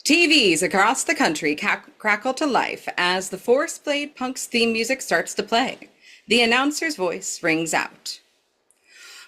TVs across the country crackle to life as the Force Blade Punk's theme music starts to play. The announcer's voice rings out.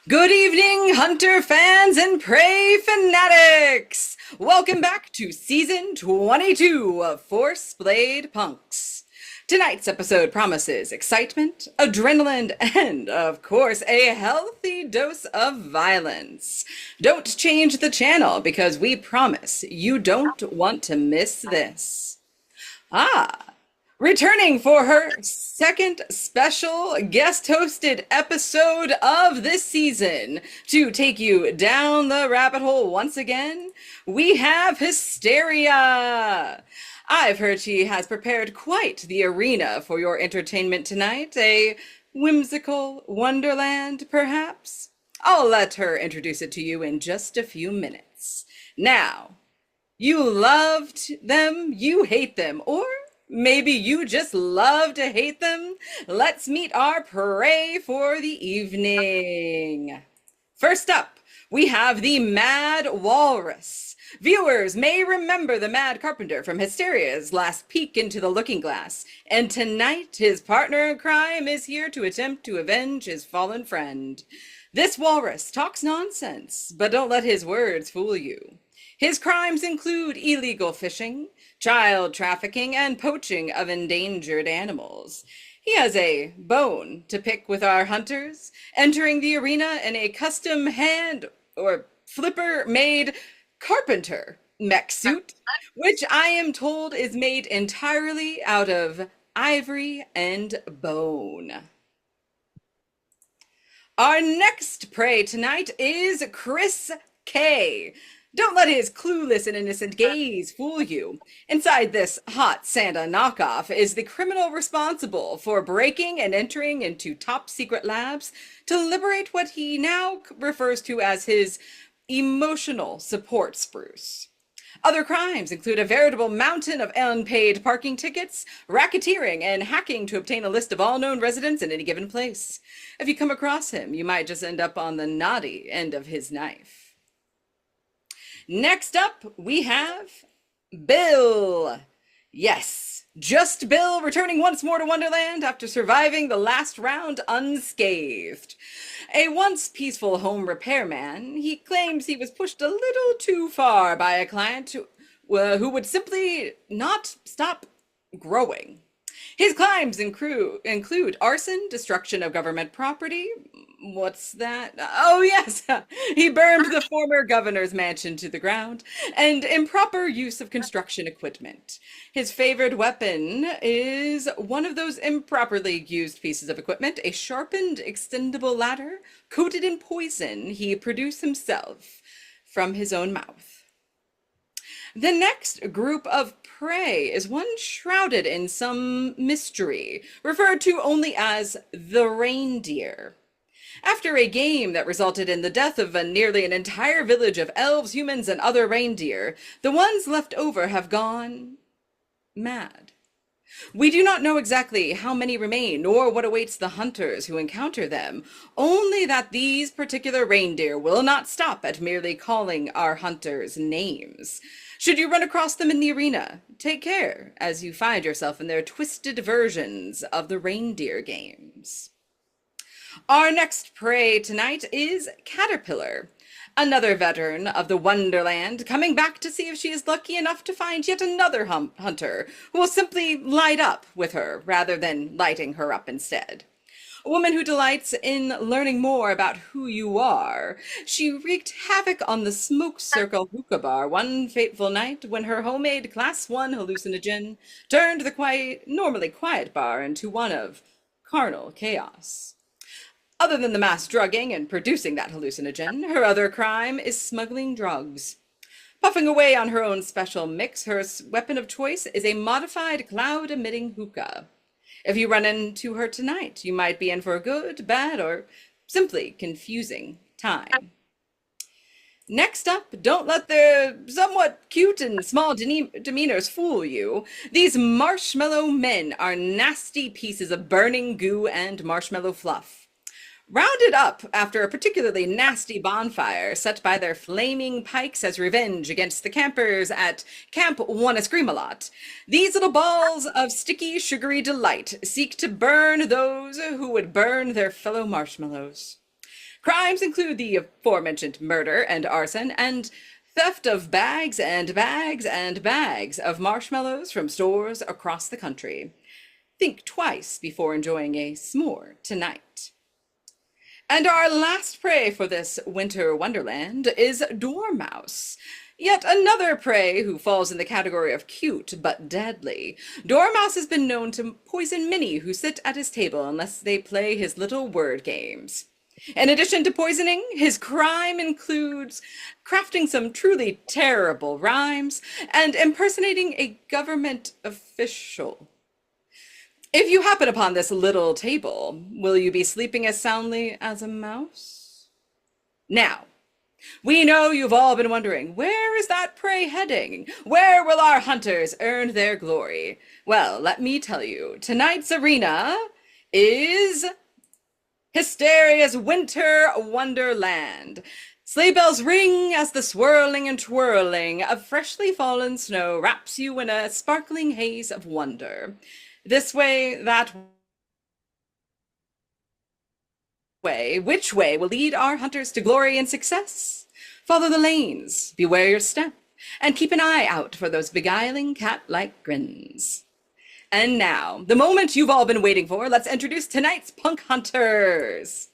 Good evening, Hunter fans and prey fanatics! Welcome back to Season 22 of Force Blade Punks. Tonight's episode promises excitement, adrenaline, and, of course, a healthy dose of violence. Don't change the channel because we promise you don't want to miss this. Returning for her second special guest-hosted episode of this season to take you down the rabbit hole once again, we have Hysteria. I've heard she has prepared quite the arena for your entertainment tonight, a whimsical Wonderland, perhaps? I'll let her introduce it to you in just a few minutes. Now, you loved them, you hate them, or maybe you just love to hate them? Let's meet our prey for the evening. First up, we have the Mad Walrus. Viewers may remember the Mad Carpenter from Hysteria's last peek into the looking glass, and tonight his partner in crime is here to attempt to avenge his fallen friend. This walrus talks nonsense, but don't let his words fool you. His crimes include illegal fishing, child trafficking, and poaching of endangered animals. He has a bone to pick with our hunters, entering the arena in a custom hand or flipper-made carpenter mech suit, which I am told is made entirely out of ivory and bone. Our next prey tonight is Chris K. Don't let his clueless and innocent gaze fool you. Inside this hot Santa knockoff is the criminal responsible for breaking and entering into top secret labs to liberate what he now refers to as his emotional support spruce. Other crimes include a veritable mountain of unpaid parking tickets, racketeering, and hacking to obtain a list of all known residents in any given place. If you come across him, you might just end up on the naughty end of his knife. Next up, we have Bill. Yes, just Bill returning once more to Wonderland after surviving the last round unscathed. A once peaceful home repairman, he claims he was pushed a little too far by a client who would simply not stop growing. His crimes include arson, destruction of government property. What's that? Oh, yes. He burned the former governor's mansion to the ground, and improper use of construction equipment. His favored weapon is one of those improperly used pieces of equipment, a sharpened, extendable ladder coated in poison he produced himself from his own mouth. The next group of prey is one shrouded in some mystery, referred to only as the reindeer. After a game that resulted in the death of nearly an entire village of elves, humans, and other reindeer, the ones left over have gone mad. We do not know exactly how many remain, nor what awaits the hunters who encounter them, only that these particular reindeer will not stop at merely calling our hunters names. Should you run across them in the arena, take care as you find yourself in their twisted versions of the reindeer games. Our next prey tonight is Caterpillar, another veteran of the Wonderland, coming back to see if she is lucky enough to find yet another hunter who will simply light up with her rather than lighting her up instead. A woman who delights in learning more about who you are. She wreaked havoc on the Smoke Circle hookah bar one fateful night when her homemade Class 1 hallucinogen turned the normally quiet bar into one of carnal chaos. Other than the mass drugging and producing that hallucinogen, her other crime is smuggling drugs. Puffing away on her own special mix, her weapon of choice is a modified cloud-emitting hookah. If you run into her tonight, you might be in for a good, bad, or simply confusing time. Next up, don't let their somewhat cute and small demeanors fool you. These marshmallow men are nasty pieces of burning goo and marshmallow fluff. Rounded up after a particularly nasty bonfire set by their flaming pikes as revenge against the campers at Camp Wanna Scream a Lot, these little balls of sticky, sugary delight seek to burn those who would burn their fellow marshmallows. Crimes include the aforementioned murder and arson and theft of bags and bags and bags of marshmallows from stores across the country. Think twice before enjoying a s'more tonight. And our last prey for this winter wonderland is dormouse. Yet another prey who falls in the category of cute but deadly. Dormouse has been known to poison many who sit at his table unless they play his little word games. In addition to poisoning, his crime includes crafting some truly terrible rhymes and impersonating a government official. If you happen upon this little table, will you be sleeping as soundly as a mouse? Now, we know you've all been wondering, where is that prey heading? Where will our hunters earn their glory? Well, let me tell you, tonight's arena is Hysteria's Winter Wonderland. Sleigh bells ring as the swirling and twirling of freshly fallen snow wraps you in a sparkling haze of wonder. This way, that way, which way will lead our hunters to glory and success? Follow the lanes, beware your step, and keep an eye out for those beguiling cat-like grins. And now, the moment you've all been waiting for, let's introduce tonight's punk hunters.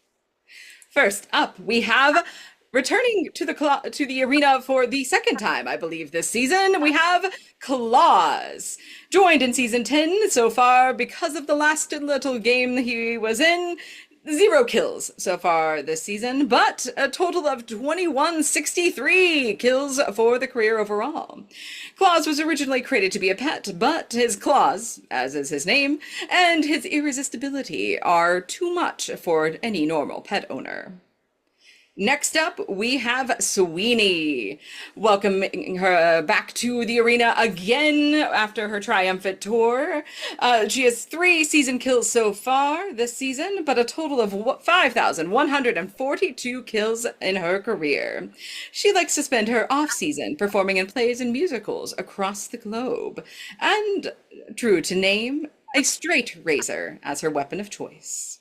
First up, we have, returning to the arena for the second time, I believe, this season, we have Claus. Joined in season 10 so far because of the last little game he was in. 0 kills so far this season, but a total of 2163 kills for the career overall. Claus was originally created to be a pet, but his claws, as is his name, and his irresistibility are too much for any normal pet owner. Next up, we have Sweeney, welcoming her back to the arena again after her triumphant tour. She has 3 season kills so far this season, but a total of 5,142 kills in her career. She likes to spend her off-season performing in plays and musicals across the globe, and, true to name, a straight razor as her weapon of choice.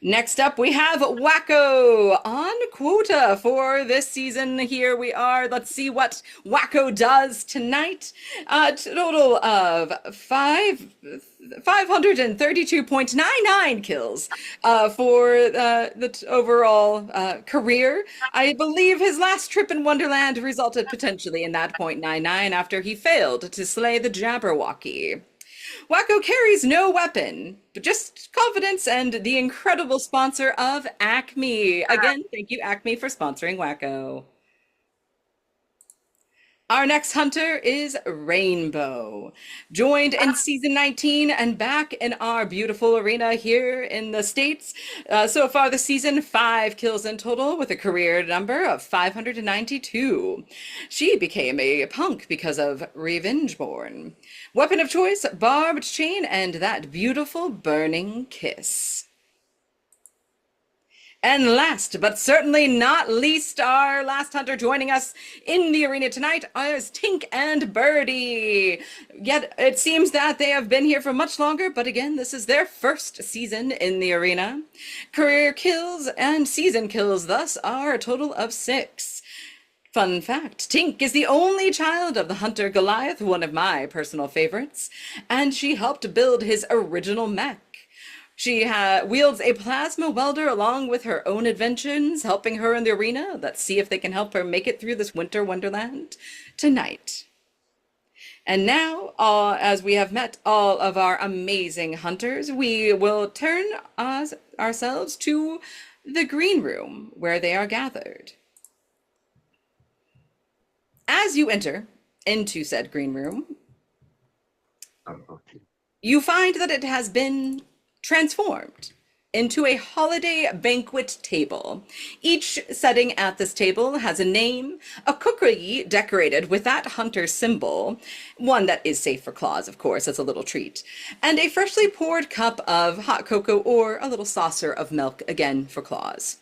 Next up, we have Wacko on quota for this season. Here we are. Let's see what Wacko does tonight. A total of 532.99 kills for the overall career. I believe his last trip in Wonderland resulted potentially in that .99 after he failed to slay the Jabberwocky. Wacko carries no weapon, but just confidence and the incredible sponsor of Acme. Again, thank you, Acme, for sponsoring Wacko. Our next hunter is Rainbow, joined in season 19 and back in our beautiful arena here in the States. So far this season, 5 kills in total with a career number of 592. She became a punk because of Revengeborn. Weapon of choice, barbed chain, and that beautiful burning kiss. And last, but certainly not least, our last hunter joining us in the arena tonight is Tink and Birdie. Yet it seems that they have been here for much longer, but again, this is their first season in the arena. Career kills and season kills thus are a total of 6. Fun fact, Tink is the only child of the hunter Goliath, one of my personal favorites, and she helped build his original mech. She wields a plasma welder along with her own inventions, helping her in the arena. Let's see if they can help her make it through this winter wonderland tonight. And now, as we have met all of our amazing hunters, we will turn ourselves to the green room where they are gathered. As you enter into said green room, you find that it has been transformed into a holiday banquet table. Each setting at this table has a name, a cookery decorated with that hunter symbol, one that is safe for Claus, of course, as a little treat, and a freshly poured cup of hot cocoa or a little saucer of milk, again for Claus.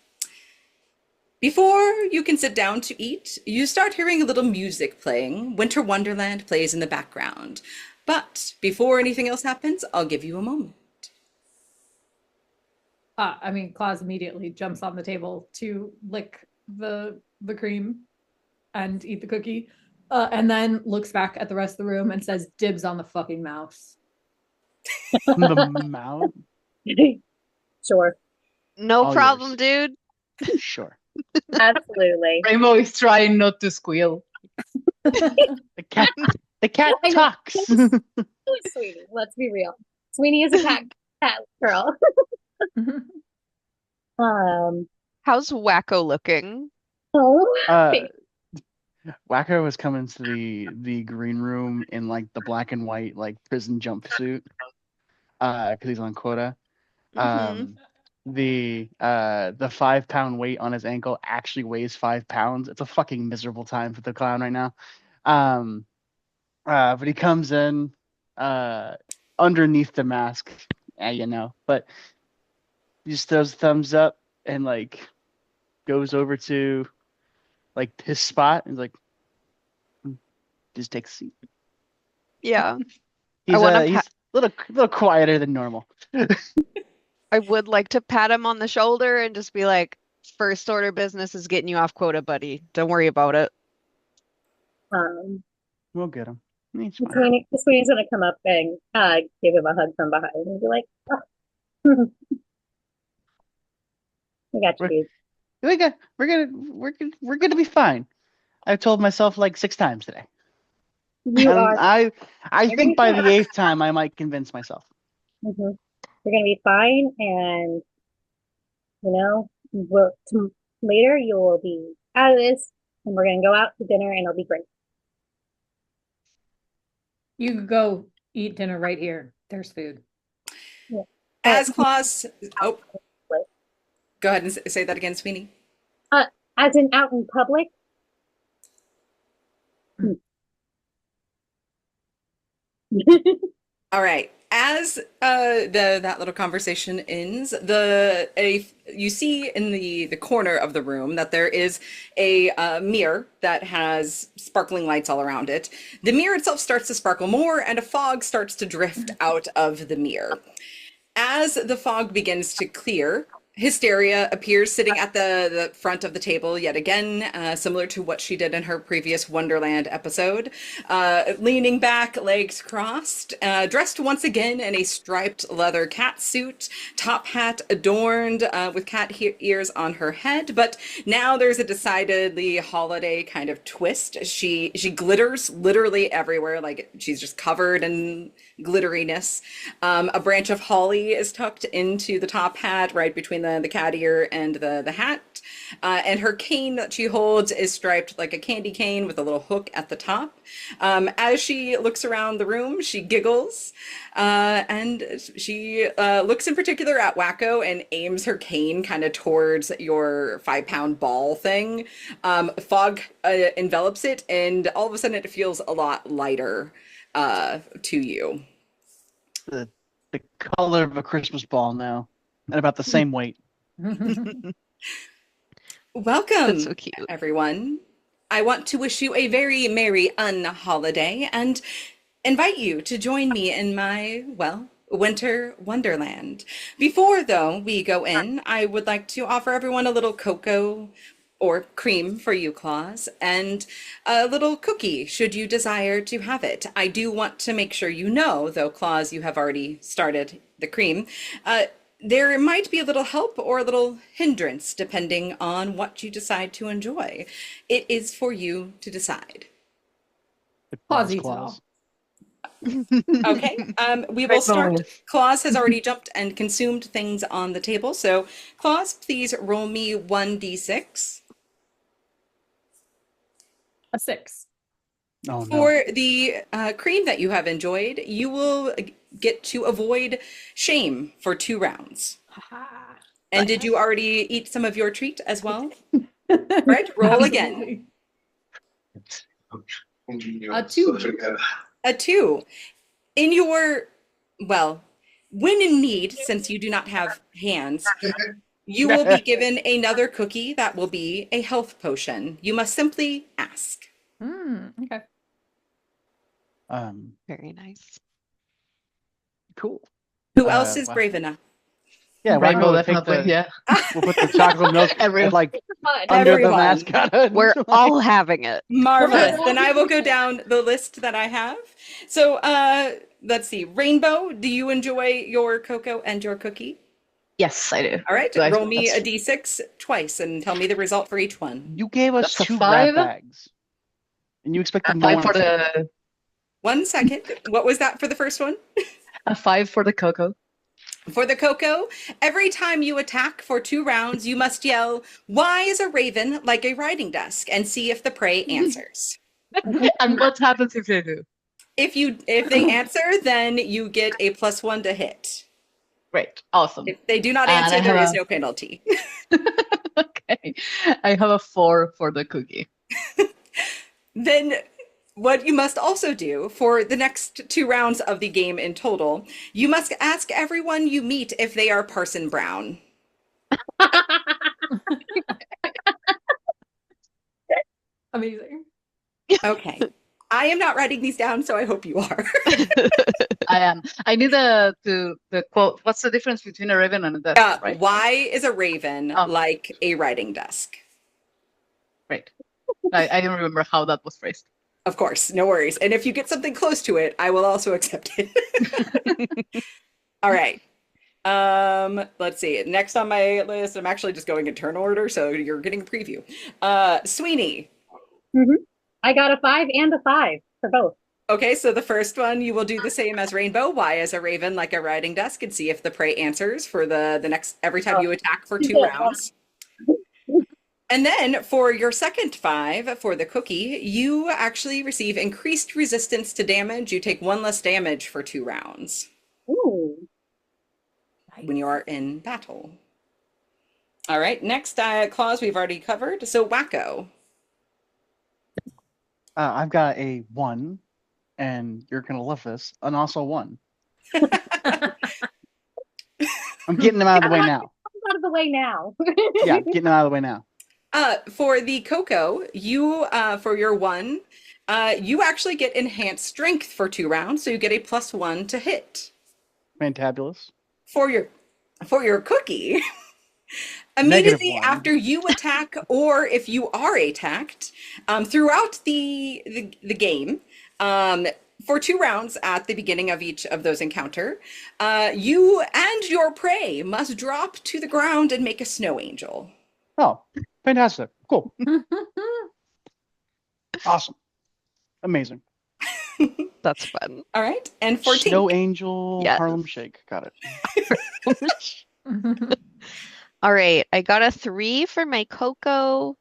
Before you can sit down to eat, you start hearing a little music playing. Winter Wonderland plays in the background. But before anything else happens, I'll give you a moment. Claus immediately jumps on the table to lick the cream and eat the cookie, and then looks back at the rest of the room and says, "Dibs on the fucking mouse." The mouse? Sure. No All problem, yours. dude. Sure. Absolutely. Rainbow is trying not to squeal. The cat I know. talks. Sweeney, let's be real. Sweeney is a cat girl. How's Wacko looking? Oh, Wacko was coming to the green room in like the black and white like prison jumpsuit, because he's on quota. Mhm. The 5 pound weight on his ankle actually weighs 5 pounds. It's a fucking miserable time for the clown right now. But he comes in underneath the mask, but he just throws a thumbs up and like goes over to like his spot and is like, just take a seat. Yeah. He's wanna he's a little quieter than normal. I would like to pat him on the shoulder and just be like, first order business is getting you off quota, buddy. Don't worry about it. We'll get him. He's fine. Sweeney's gonna come up and give him a hug from behind and be like, oh. I got you, dude. We're gonna be fine. I've told myself like 6 times today. You are. I You're think gonna by be the 8th time I might convince myself. You're gonna be fine, and later you will be out of this, and we're gonna go out to dinner, and it'll be great. You could go eat dinner right here. There's food. Yeah. As Claus, go ahead and say that again, Sweeney. As in out in public. All right. As that little conversation ends, you see in the corner of the room that there is a mirror that has sparkling lights all around it. The mirror itself starts to sparkle more, and a fog starts to drift out of the mirror. As the fog begins to clear, Hysteria appears sitting at the front of the table yet again, similar to what she did in her previous Wonderland episode, leaning back, legs crossed, dressed once again in a striped leather cat suit, top hat adorned with cat ears on her head, but now there's a decidedly holiday kind of twist. She glitters literally everywhere, like she's just covered in glitteriness. A branch of holly is tucked into the top hat right between the cat ear and the hat. And her cane that she holds is striped like a candy cane with a little hook at the top. As she looks around the room, she giggles, and she looks in particular at Wacko and aims her cane kind of towards your 5-pound ball thing. Fog envelops it, and all of a sudden it feels a lot lighter to you. The color of a Christmas ball now, and about the same weight. Welcome, That's so cute. everyone. I want to wish you a very merry holiday and invite you to join me in my, Winter Wonderland. Before, though, we go in, I would like to offer everyone a little cocoa or cream for you, Claus, and a little cookie, should you desire to have it. I do want to make sure you know, though, Claus, you have already started the cream, there might be a little help or a little hindrance, depending on what you decide to enjoy. It is for you to decide. Claus eats it all. Okay, we will start. Claus has already jumped and consumed things on the table. So, Claus, please roll me 1d6. A 6. Oh, no. For the cream that you have enjoyed, you will get to avoid shame for 2 rounds. Ha-ha. And did you already eat some of your treat as well? Right, roll again. A 2. A 2. In your, well, when in need, since you do not have hands, you will be given another cookie that will be a health potion. You must simply ask. Okay. Very nice. Cool. Who else is Wow. brave enough? Yeah, Rainbow Wacko will take definitely, yeah. We'll put the chocolate milk Everyone. like Fun. under the Everyone. mascot hood. We're all having it. Marvelous. Then I will go down the list that I have. So let's see. Rainbow, do you enjoy your cocoa and your cookie? Yes, I do. All right, Do I- roll me a that's- d6 twice and tell me the result for each one. You gave us That's a 2 5. rat bags. And you expected A no 5 one for to the 1 second. What was that for the first one? a 5 for the cocoa. For the cocoa, every time you attack for 2 rounds, you must yell, "Why is a raven like a riding desk?" and see if the prey answers. And what happens if they do? If they answer, then you get a +1 to hit. Great, awesome. If they do not And answer, I there have is a- no penalty. Okay, I have a 4 for the cookie. Then what you must also do for the next 2 rounds of the game in total, you must ask everyone you meet if they are Parson Brown. Amazing. Okay. I am not writing these down, so I hope you are. I am. I need the quote. What's the difference between a raven and a desk? Right. Why is a raven Oh. like a writing desk? Great. I don't remember how that was phrased. Of course, no worries. And if you get something close to it, I will also accept it. All right. Let's see. Next on my list, I'm actually just going in turn order, so you're getting a preview. Sweeney. I got a 5 and a 5 for both. Okay, so the first one you will do the same as Rainbow. Why is a raven like a riding desk? And see if the prey answers for the next every time you attack for 2 rounds. And then for your second 5 for the cookie, you actually receive increased resistance to damage. You take 1 less damage for 2 rounds Ooh. when you are in battle. All right, next clause we've already covered. So Wacko. I've got a 1, and you're gonna love this, and also 1. I'm getting them out of the way now. Out of the way now. Yeah, getting them out of the way now. For the cocoa, you for your 1, you actually get enhanced strength for 2 rounds, so you get a +1 to hit. Fantabulous. For your cookie, immediately -1. after you attack, or if you are attacked, throughout the game, for 2 rounds at the beginning of each of those encounter, you and your prey must drop to the ground and make a snow angel. Oh, fantastic. Cool. Awesome. Amazing. That's fun. All right, and for Snow Tink, Angel Yes. Harlem Shake. Got it. All right, I got a 3 for my cocoa,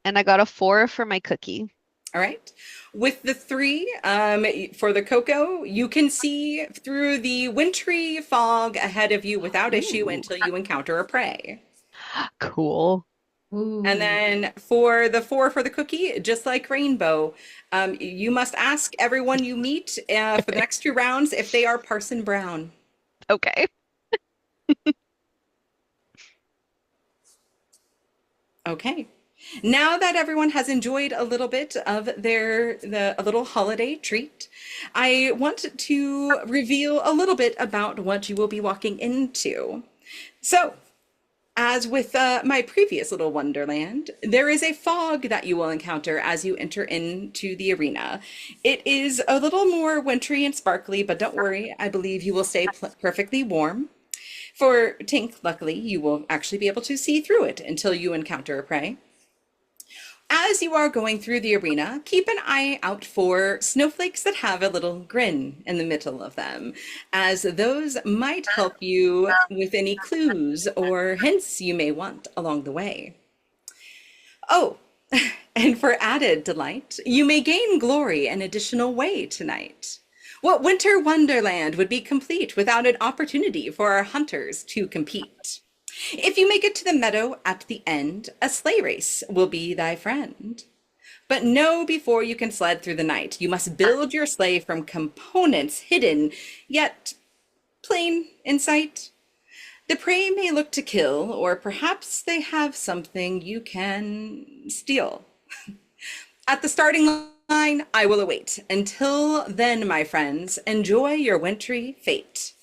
and I got a 4 for my cookie. all right, with the 3 for the cocoa, you can see through the wintry fog ahead of you without issue until you encounter a prey. Cool. Ooh. And then for the 4 for the cookie, just like Rainbow, you must ask everyone you meet for the next 2 rounds if they are Parson Brown. Okay. Okay. Now that everyone has enjoyed a little bit of a little holiday treat, I want to reveal a little bit about what you will be walking into. So, as with my previous little Wonderland, there is a fog that you will encounter as you enter into the arena. It is a little more wintry and sparkly, but don't worry, I believe you will stay perfectly warm. For Tink, luckily, you will actually be able to see through it until you encounter a prey. As you are going through the arena, keep an eye out for snowflakes that have a little grin in the middle of them, as those might help you with any clues or hints you may want along the way. Oh, and for added delight, you may gain glory an additional way tonight. What winter wonderland would be complete without an opportunity for our hunters to compete? If you make it to the meadow at the end, a sleigh race will be thy friend. But know before you can sled through the night, you must build your sleigh from components hidden, yet plain in sight. The prey may look to kill, or perhaps they have something you can steal. At the starting line, I will await. Until then, my friends, enjoy your wintry fate.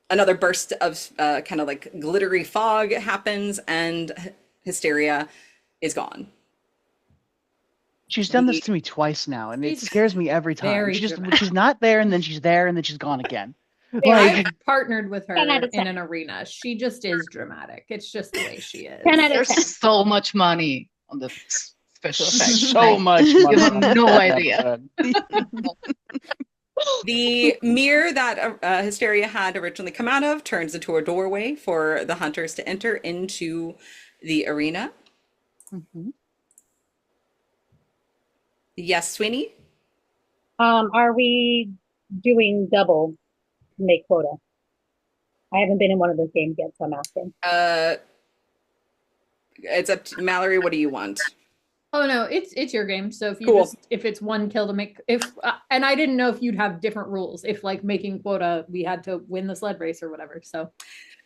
Another burst of kind of like glittery fog happens, and Hysteria is gone. She's done this to me twice now, and it She's scares me every time. very She's dramatic. not there, and then she's there, and then she's gone again. I've partnered with her 10 out of in 10. an arena. She just is dramatic. It's just the way she is. 10 out of There's 10. so much money on the special effects. So Like, much you money have on no that idea. episode. The mirror that Hysteria had originally come out of turns into a doorway for the hunters to enter into the arena. Mhm. Yes, Sweeney? Are we doing double to make quota? I haven't been in one of those games yet, so I'm asking. It's up to Mallory. What do you want? Oh no, it's your game. So if you Cool. just if it's one kill to make and I didn't know if you'd have different rules. If like making quota, we had to win the sled race or whatever. So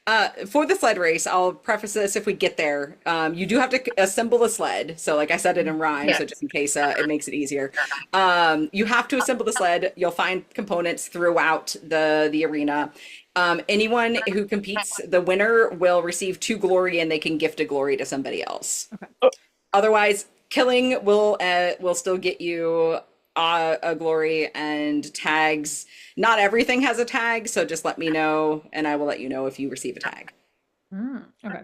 For the sled race, I'll preface this if we get there. You do have to assemble a sled. So like I said it in rhyme, so just in case it makes it easier. You have to assemble the sled. You'll find components throughout the arena. Anyone who competes, the winner will receive 2 glory and they can gift a glory to somebody else. Okay. Otherwise, killing will still get you a glory and tags. Not everything has a tag, so just let me know and I will let you know if you receive a tag. Okay. Okay.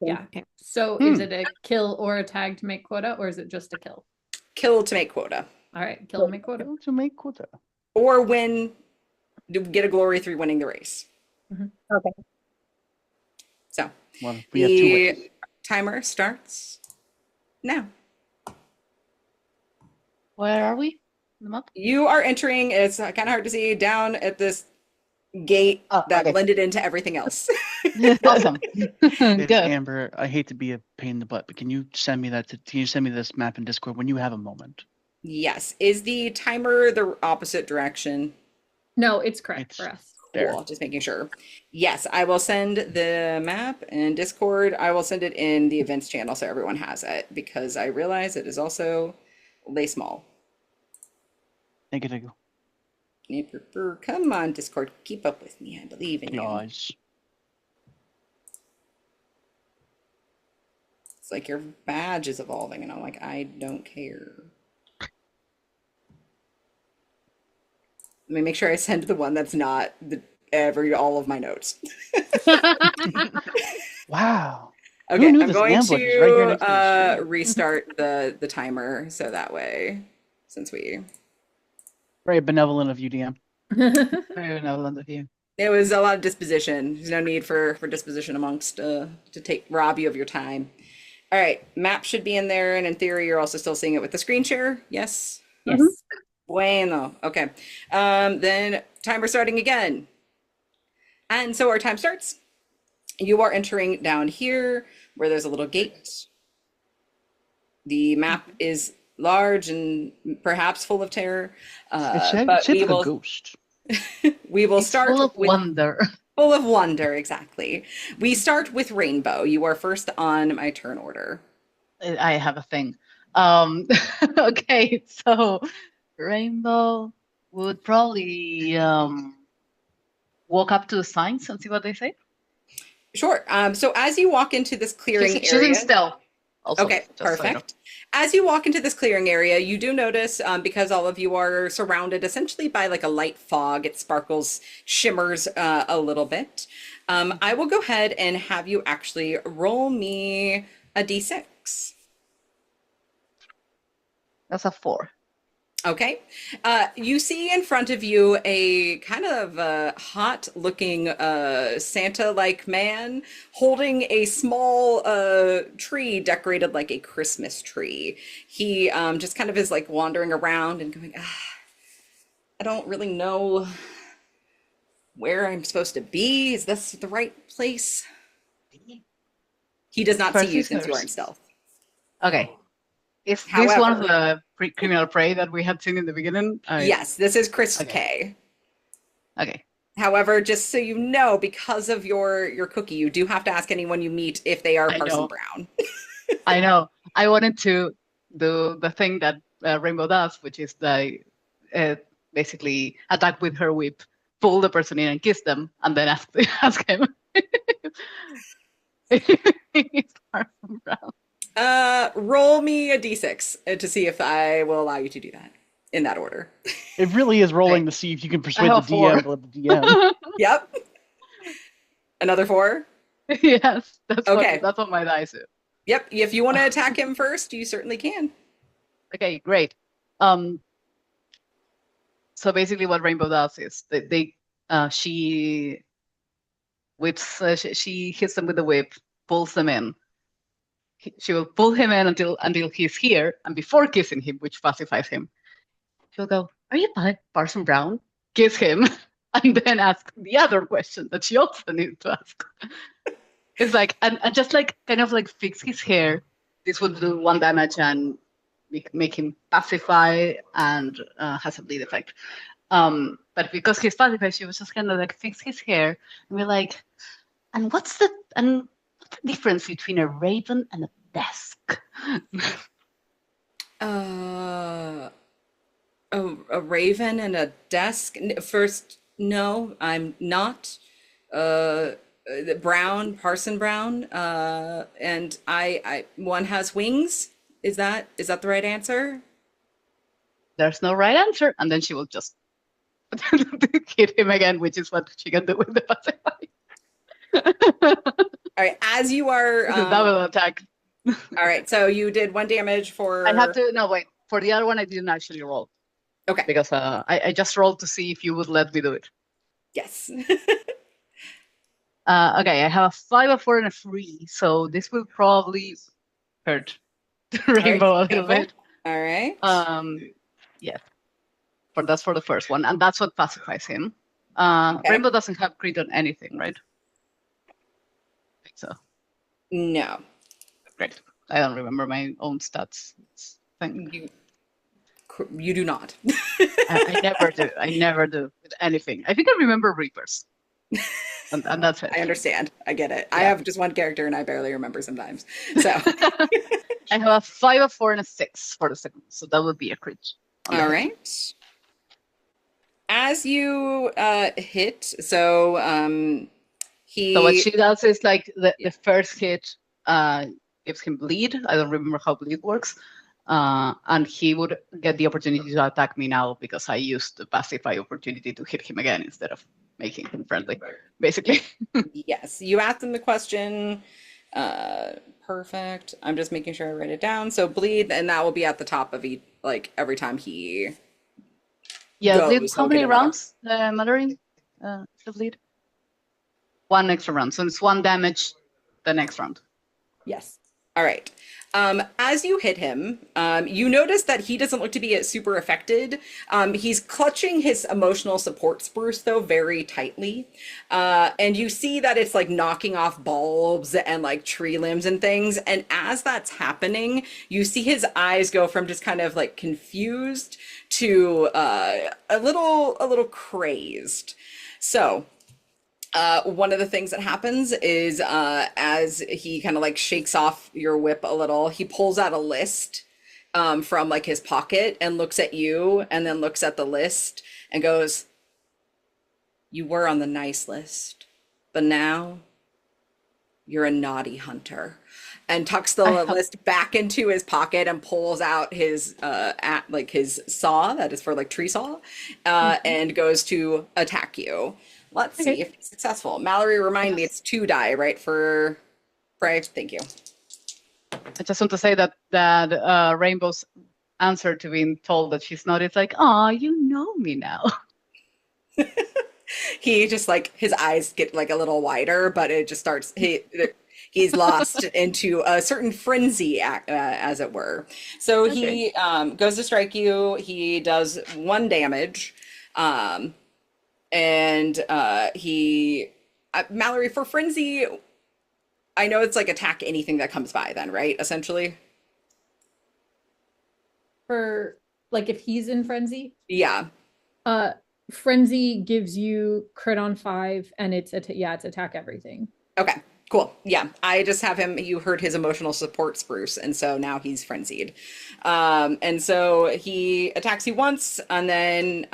Yeah. So is it a kill or a tag to make quota, or is it just a kill? Kill to make quota. All right, kill and make quota. To make quota. Or win, get a glory through winning the race. Okay. So Well, we have 2 ways. the timer starts now. Where are we? The map? You are entering, it's kind of hard to see, down at this gate that okay. blended into everything else. Awesome. Hey, Good. Amber, I hate to be a pain in the butt, but can you send me this map in Discord when you have a moment? Yes. Is the timer the opposite direction? No, it's correct It's- for us. There. Cool, just making sure. Yes, I will send the map in Discord. I will send it in the events channel so everyone has it because I realize it is also lay small. Thank you. Come on, Discord, keep up with me. I believe in you. Guys. It's like your badge is evolving, and I'm like, I don't care. Let me make sure I send the one that's not all of my notes. Wow. Okay, Who knew I'm this going ambush is right here next to the to stream? restart the timer so that way, since Very benevolent of you, DM. Very benevolent of you. there was a lot of disposition. There's no need for disposition amongst to rob you of your time. All right, map should be in there, and in theory, you're also still seeing it with the screen share. Yes. Yes. Bueno. Okay. Then timer starting again. And so our time starts. You are entering down here where there's a little gate. The map is large and perhaps full of terror. But It's shaped we like a will ghost. we will It's start full of with wonder. full of wonder, exactly. We start with rainbow. You are first on my turn order. I have a thing. Okay, so Rainbow would probably walk up to the signs and see what they say. Sure. So as you walk into this clearing She's in area. stealth. Also, Okay, just so you know. perfect. As you walk into this clearing area, you do notice, because all of you are surrounded essentially by like a light fog, it sparkles, shimmers a little bit. I will go ahead and have you actually roll me a d6. That's a 4. Okay. You see in front of you a kind of hot looking Santa-like man holding a small tree decorated like a Christmas tree. He just kind of is like wandering around and going, I don't really know where I'm supposed to be. Is this the right place? He does not First see you things since you are in first. stealth. Okay. Is this one of However- the criminal prey that we had seen in the beginning? Yes, this is Chris Okay. K. Okay. However, just so you know, because of your cookie, you do have to ask anyone you meet if they are I Parson know. Brown. I know. I wanted to do the thing that Rainbow does, which is basically attack with her whip, pull the person in and kiss them, and then ask him. It's Parson Brown. Roll me a d6 to see if I will allow you to do that in that order. It really is rolling Okay. to see if you can persuade have the a 4. DM to let the DM. Yep. Another 4. Yes, that's Okay. that's what my dice is. Yep. If you want to attack him first, you certainly can. Okay, great. So basically, what Rainbow does is she whips, she hits them with the whip, pulls them in. She will pull him in until he's here, and before kissing him, which pacifies him, she'll go, "Are you Parson Brown?" Kiss him, and then ask the other question that she also needs to ask. It's like, and just like kind of like fix his hair. This will do 1 damage and make him pacify and has a bleed effect. But because he's pacified, she was just kind of like fix his hair and be like, and what's the difference between a raven and a desk? A raven and a desk. First, no, I'm not. Brown, Parson Brown. And I one has wings. Is that the right answer? There's no right answer, and then she will just hit him again, which is what she can do with the pacify. All right, as you are. It's a double attack. All right, so you did 1 damage for. I have to wait for the other one. I didn't actually roll. Okay. Because I just rolled to see if you would let me do it. Yes. Okay, I have a 5, a 4, and a 3, so this will probably hurt Rainbow a little bit. All right. Yes. But that's for the first one, and that's what pacifies him. Okay. Rainbow doesn't have crit on anything, right? I think so. No. Great. I don't remember my own stats. You do not. I never do. I never do with anything. I think I remember Reapers. And that's it. I understand. I get it. Yeah. I have just one character and I barely remember sometimes. So. I have a 5, a 4, and a 6 for the second, so that would be a crit. All right. As you hit, so he. So what she does is like the first hit gives him bleed. I don't remember how bleed works. And he would get the opportunity to attack me now because I used the pacify opportunity to hit him again instead of making him friendly, basically. Yes, you asked him the question. Perfect. I'm just making sure I write it down. So bleed, and that will be at the top of each, like every time he. Yeah, goes, bleed. How he'll many get another. rounds? Muttering. The bleed. 1 extra round, so it's 1 damage the next round. Yes. All right. As you hit him, you notice that he doesn't look to be super affected. He's clutching his emotional support spruce, though, very tightly. And you see that it's like knocking off bulbs and like tree limbs and things. And as that's happening, you see his eyes go from just kind of like confused to a little crazed. So. One of the things that happens is as he kind of like shakes off your whip a little, he pulls out a list from like his pocket and looks at you and then looks at the list and goes, "You were on the nice list, but now you're a naughty hunter." And tucks the list back into his pocket and pulls out his his saw that is for like tree saw and goes to attack you. Let's see if he's successful. Mallory, remind me, it's 2 die, right, for prey? Thank you. I just want to say that Rainbow's answer to being told that she's not, it's like, "Oh, you know me now." He just like, his eyes get like a little wider, but it just starts, he's lost into a certain frenzy, as it were. So he goes to strike you. He does 1 damage. And Mallory, for frenzy, I know it's like attack anything that comes by then, right? Essentially. For like if he's in frenzy, Yeah. frenzy gives you crit on 5 and it's attack everything. Okay. Cool. Yeah. I just have him, you heard his emotional support spruce, and so now he's frenzied. And so he attacks you once, and then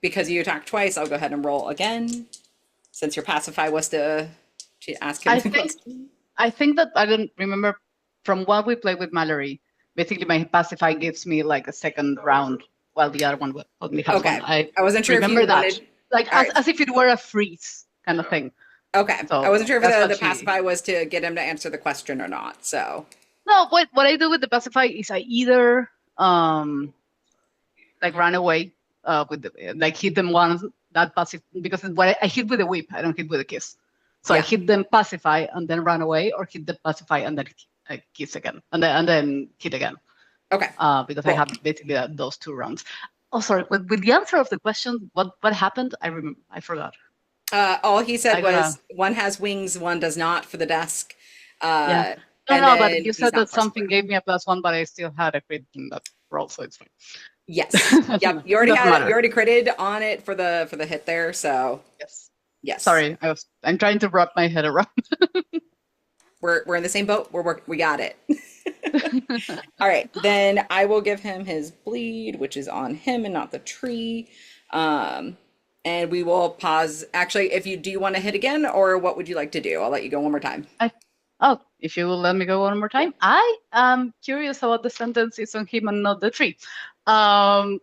because you attacked twice, I'll go ahead and roll again. Since your pacify was to ask him. I think that I don't remember from what we played with Mallory. Basically, my pacify gives me like a second round, while the other one only has Okay. one. I wasn't sure if remember you that, wanted. like as if it were a freeze kind of thing. Okay. So I wasn't sure if that's the what she- pacify was to get him to answer the question or not. So No, what I do with the pacify is I either like run away with the, like hit them once that passive, because what I hit with a whip, I don't hit with a kiss. So I Yeah. hit them pacify and then run away, or hit the pacify and then kiss again, and then hit again. okay. Because Cool. I have basically those 2 rounds. Oh, sorry. With the answer of the question, what happened? I forgot. All he said I gotta- was one has wings, one does not for the desk. Yeah. And No, then but you he's said not that something plus gave me a +1, but I still had a crit in that roll, so it's fine. Yes. Yep. You already Doesn't had matter. you already critted on it for the hit there. So Yes. yes. Sorry, I'm trying to wrap my head around. We're in the same boat. We got it. All right. Then I will give him his bleed, which is on him and not the tree. And we will pause. Actually, do you want to hit again, or what would you like to do? I'll let you go one more time. Oh, if you will let me go one more time. I am curious about the sentence is on him and not the tree. So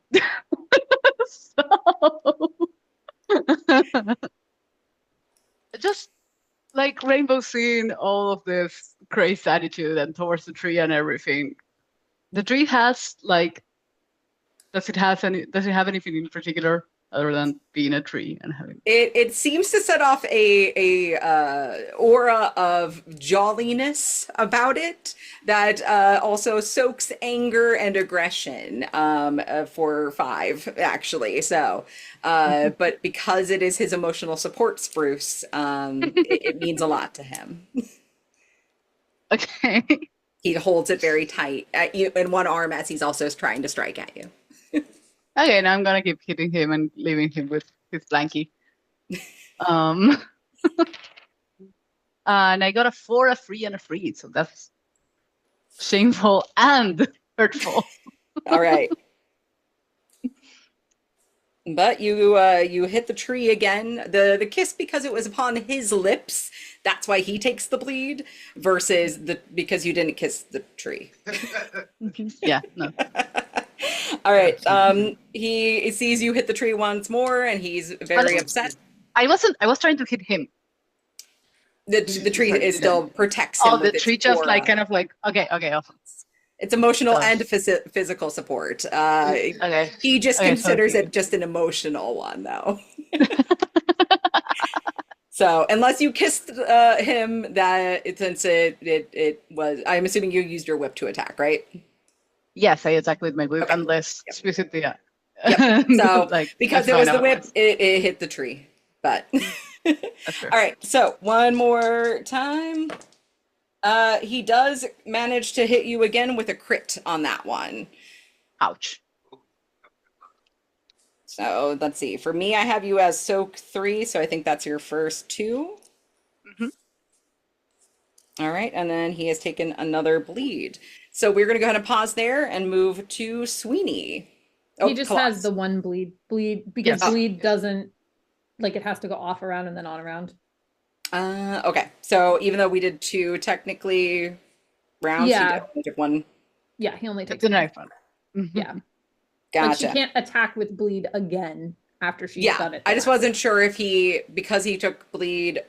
just like Rainbow seeing all of this crazy attitude and towards the tree and everything. The tree has like, does it have anything in particular other than being a tree and having? It seems to set off a aura of jolliness about it that also soaks anger and aggression for 5 actually. So, but because it is his emotional support spruce, it means a lot to him. Okay. He holds it very tight at you in one arm as he's also trying to strike at you. Okay, now I'm gonna keep hitting him and leaving him with his blankie. And I got a 4, a 3, and a 3, so that's shameful and hurtful. All right. But you hit the tree again. The kiss, because it was upon his lips, that's why he takes the bleed, versus because you didn't kiss the tree. Yeah, no. All right. He sees you hit the tree once more, and he's very upset. I was trying to hit him. The tree is still protects him. Oh, the with its tree just aura. like kind of like okay, awesome. It's emotional Oh. and physical support. Okay. He just Okay, so considers okay. it just an emotional one, though. So unless you kissed him, since it was, I'm assuming you used your whip to attack, right? Yes, I attack with my whip, Okay. unless Yep. specifically. Yeah. Yep. So like because that's it was fine the whip, otherwise. it hit the tree. But That's fair. all right. So one more time. He does manage to hit you again with a crit on that one. Ouch. So let's see. For me, I have you as soak 3, so I think that's your first 2. Mhm. All right, and then he has taken another bleed. So we're gonna go ahead and pause there and move to Sweeney. He just has Colossus. the one bleed because Yes. bleed doesn't like it has to go off around and then on around. Okay, so even though we did 2 technically rounds, Yeah. he only took 1. Yeah, he only It's takes a one. knife one. Mhm. Yeah. Like she Gotcha. can't attack with bleed again after she's Yeah, done it. I just wasn't sure if because he took bleed,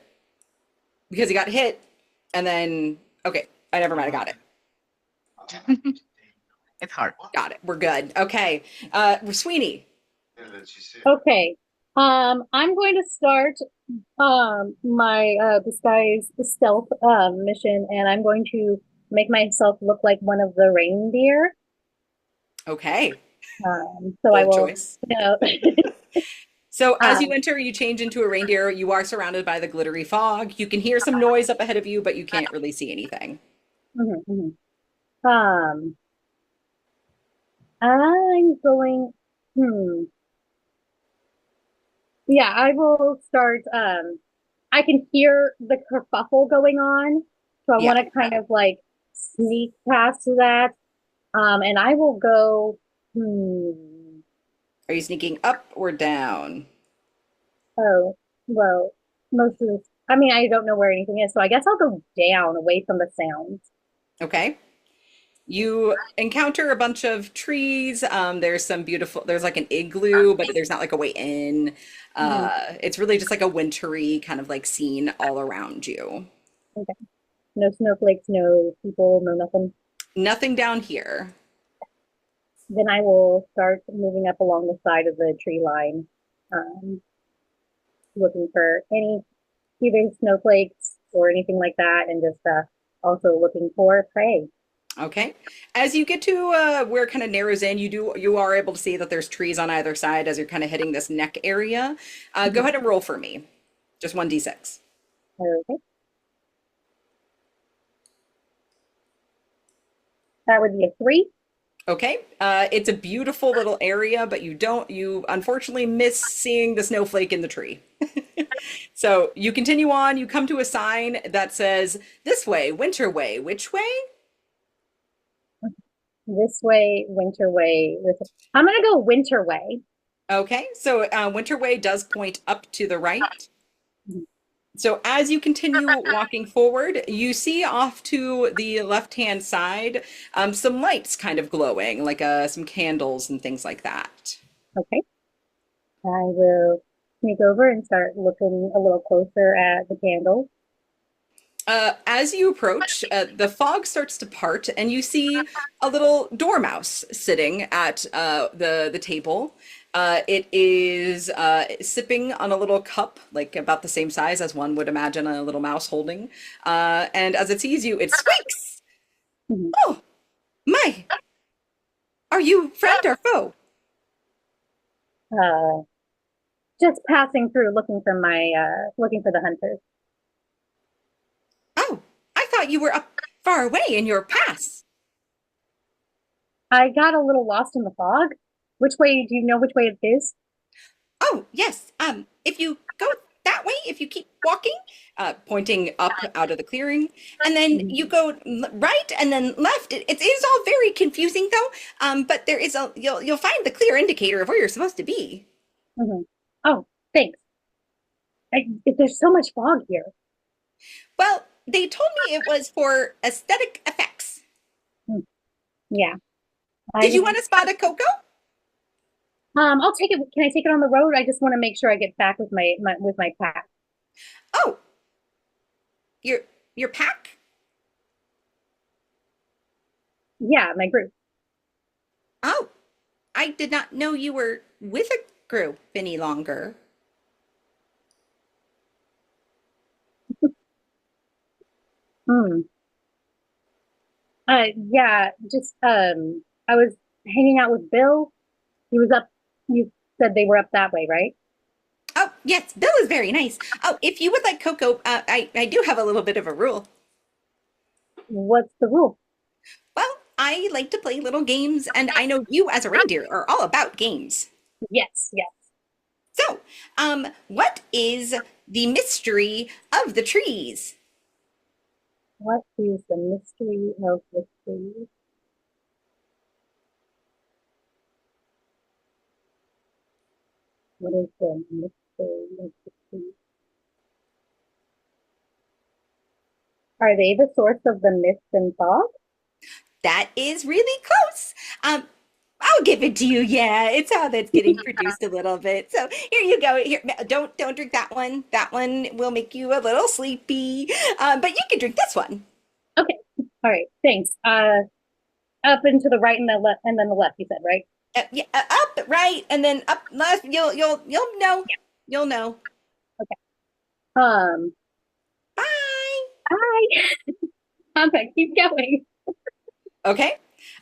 because he got hit, and then, okay, I never mind, I got it. It's hard. Got it. We're good. Okay. Sweeney. Okay. I'm going to start my disguise stealth mission, and I'm going to make myself look like one of the reindeer. Okay. So I Bold will, choice. you know, So as you enter, you change into a reindeer. You are surrounded by the glittery fog. You can hear some noise up ahead of you, but you can't really see anything. Mhm, mhm. I'm going. Hmm. Yeah, I will start. I can hear the kerfuffle going on, so I Yeah. want to kind of like sneak past that. And I will go. Hmm. Are you sneaking up or down? Oh, well, most of this. I mean, I don't know where anything is, so I guess I'll go down away from the sounds. Okay. You encounter a bunch of trees. There's some beautiful, there's like an igloo, but there's not like a way in. Mhm. It's really just like a wintry kind of like scene all around you. Okay. No snowflakes, no people, no nothing. Nothing down here. Then I will start moving up along the side of the tree line, um, looking for any either snowflakes or anything like that, and just also looking for prey. Okay. As you get to where it kind of narrows in, you are able to see that there's trees on either side as you're kind of hitting this neck area. Go ahead and roll for me. Just 1d6. Okay. That would be a 3. Okay. It's a beautiful little area, but you unfortunately miss seeing the snowflake in the tree. So you continue on, you come to a sign that says, "This way, winter way." Which way? This way, winter way. I'm gonna go winter way. Okay, so winter way does point up to the right. So as you continue walking forward, you see off to the left-hand side some lights kind of glowing, like some candles and things like that. Okay. I will sneak over and start looking a little closer at the candles. As you approach, the fog starts to part, and you see a little dormouse sitting at the table. It is sipping on a little cup, like about the same size as one would imagine a little mouse holding. And as it sees you, it squeaks. Mhm. Oh, my! Are you friend or foe? Uh, just passing through, looking for the hunters. Oh, I thought you were up far away in your pass. I got a little lost in the fog. Which way, do you know which way it is? Oh, yes. If you go that way, if you keep walking, pointing up out of the clearing, and then you go right and then left. It is all very confusing though. But there is you'll find the clear indicator of where you're supposed to be. Mhm. Oh, thanks. There's so much fog here. Well, they told me it was for aesthetic effects. Hmm. Yeah. Did you want to spot a Coco? I'll take it. Can I take it on the road? I just want to make sure I get back with my pack. Oh, your pack? Yeah, my group. Oh, I did not know you were with a group any longer. Hmm. Yeah, just I was hanging out with Bill. He was up. You said they were up that way, right? Oh, yes, Bill is very nice. Oh, if you would like Coco, I do have a little bit of a rule. What's the rule? Well, I like to play little games, and I know you as a reindeer are all about games. Yes, yes. So, what is the mystery of the trees? What is the mystery of the tree? What is the mystery of the tree? Are they the source of the mist and fog? That is really close. I'll give it to you. Yeah, it's how that's getting produced a little bit. So here you go. Here, don't drink that one. That one will make you a little sleepy. But you can drink this one. Okay. All right. Thanks. Up and to the right and the left, and then the left. You said right. Yeah, up, right, and then up, left. You'll know. You'll know. Okay. Um. Bye. Bye. Okay. Keep going. Okay.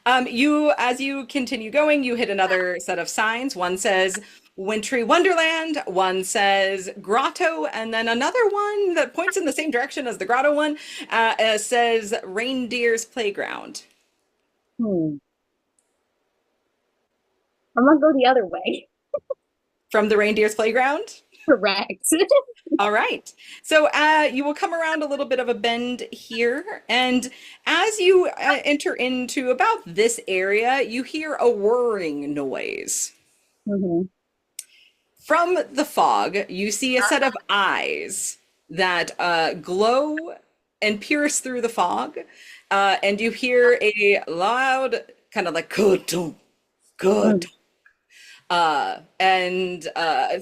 As you continue going, you hit another set of signs. One says Wintry Wonderland, one says Grotto, and then another one that points in the same direction as the Grotto one says Reindeer's Playground. I'm gonna go the other way. From the Reindeer's Playground? Correct. All right. So you will come around a little bit of a bend here. And as you enter into about this area, you hear a whirring noise. From the fog, you see a set of eyes that glow and pierce through the fog. And you hear a loud kind of like, "Good, good." And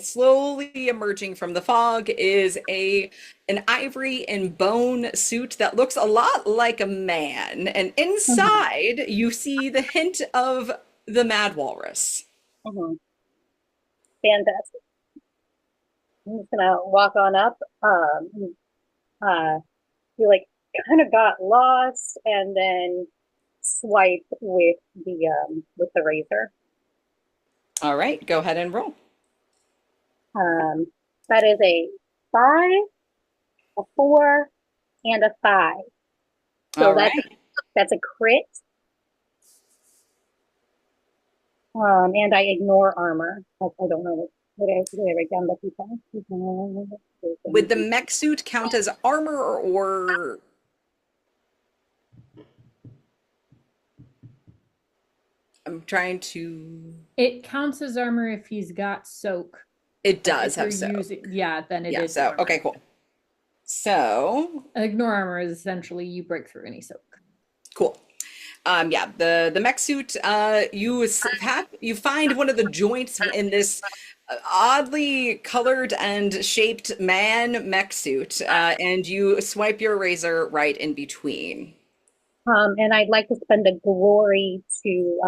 slowly emerging from the fog is an ivory and bone suit that looks a lot like a man. And inside you see the hint of the Mad Walrus. Fantastic. I'm just gonna walk on up. You like kind of got lost, and then swipe with the razor. All right, go ahead and roll. That is a 5, a 4, and a 5. So All right. that's a crit. And I ignore armor. I don't know what did I write down the people. Would the mech suit count as armor or? I'm trying to. It counts as armor if he's got soak. It does If have you're so. yeah, then it is. So armor. okay, cool. So Ignore armor is essentially you break through any soak. cool. Yeah, the mech suit. You find one of the joints in this oddly colored and shaped man mech suit, and you swipe your razor right in between. And I'd like to spend a glory to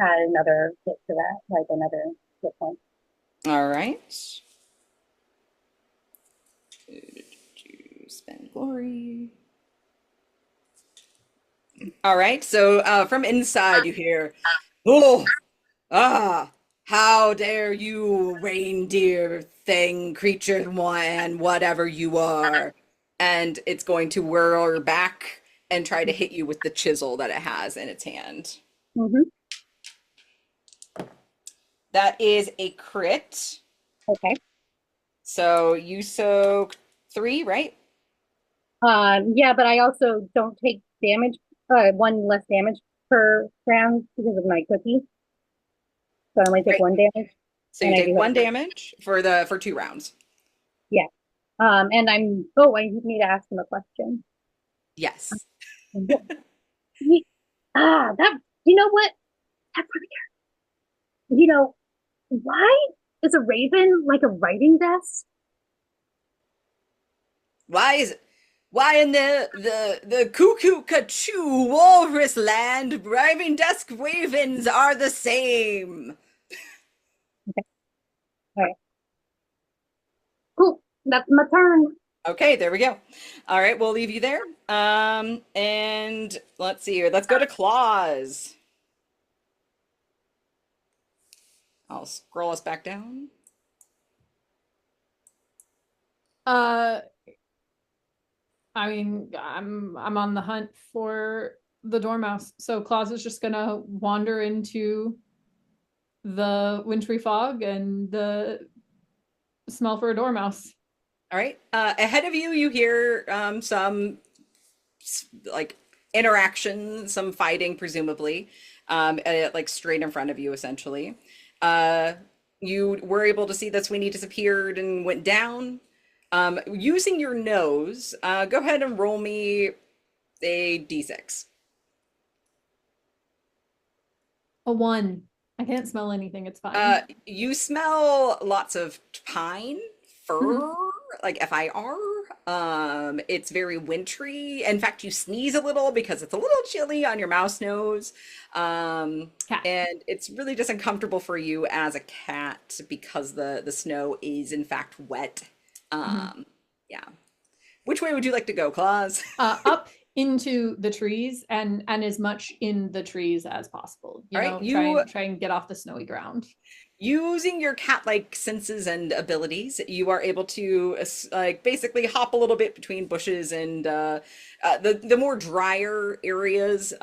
add another hit to that, like another hit point. All right. Spend glory. All right. So from inside you hear, "Oh, how dare you, reindeer thing, creature one, whatever you are." And it's going to whirl back and try to hit you with the chisel that it has in its hand. That is a crit. Okay. So you soak 3, right? Yeah, but I also don't take damage, 1 less damage per round because of my cookie. So I only take Right. 1 damage. So you take 1 damage for 2 rounds. Yeah. And I need to ask him a question. Yes. You know what? That's really good. You know, why is a raven like a writing desk? Why in the cuckoo cachoo walrus land, driving desk ravens are the same? All right. Cool. That's my turn. Okay, there we go. All right, we'll leave you there. And let's see here. Let's go to Claws. I'll scroll us back down. I mean, I'm on the hunt for the dormouse. So Claus is just gonna wander into the wintry fog and smell for a dormouse. All right. Ahead of you, you hear some like interaction, some fighting, presumably, like straight in front of you, essentially. You were able to see that Sweeney disappeared and went down. Using your nose, go ahead and roll me a d6. A 1. I can't smell anything. It's fine. You smell lots of pine, fir, like FIR. It's very wintry. In fact, you sneeze a little because it's a little chilly on your mouse nose. And it's really just uncomfortable for you as a cat because the snow is in fact wet. Yeah. Which way would you like to go, Claus? Up into the trees and as much in the trees as possible. You All right, know, try and get off the snowy ground. Using your cat-like senses and abilities, you are able to like basically hop a little bit between bushes and the more drier areas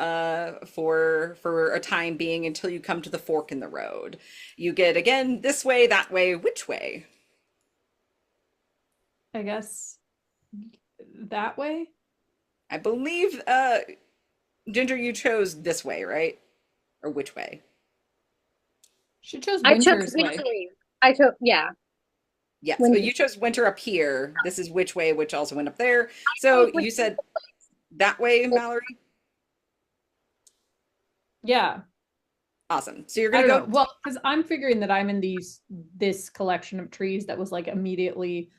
for a time being until you come to the fork in the road. You get again this way, that way, which way? I guess that way. I believe Ginger, you chose this way, right? Or which way? She chose I took Winter's way. yeah. Yes, Winter. but you chose winter up here. This is which way, which also went up there. So you said that way, Mallory? Yeah. Awesome. So you're I gonna don't go. know. Well, because I'm figuring that I'm in this collection of trees that was like immediately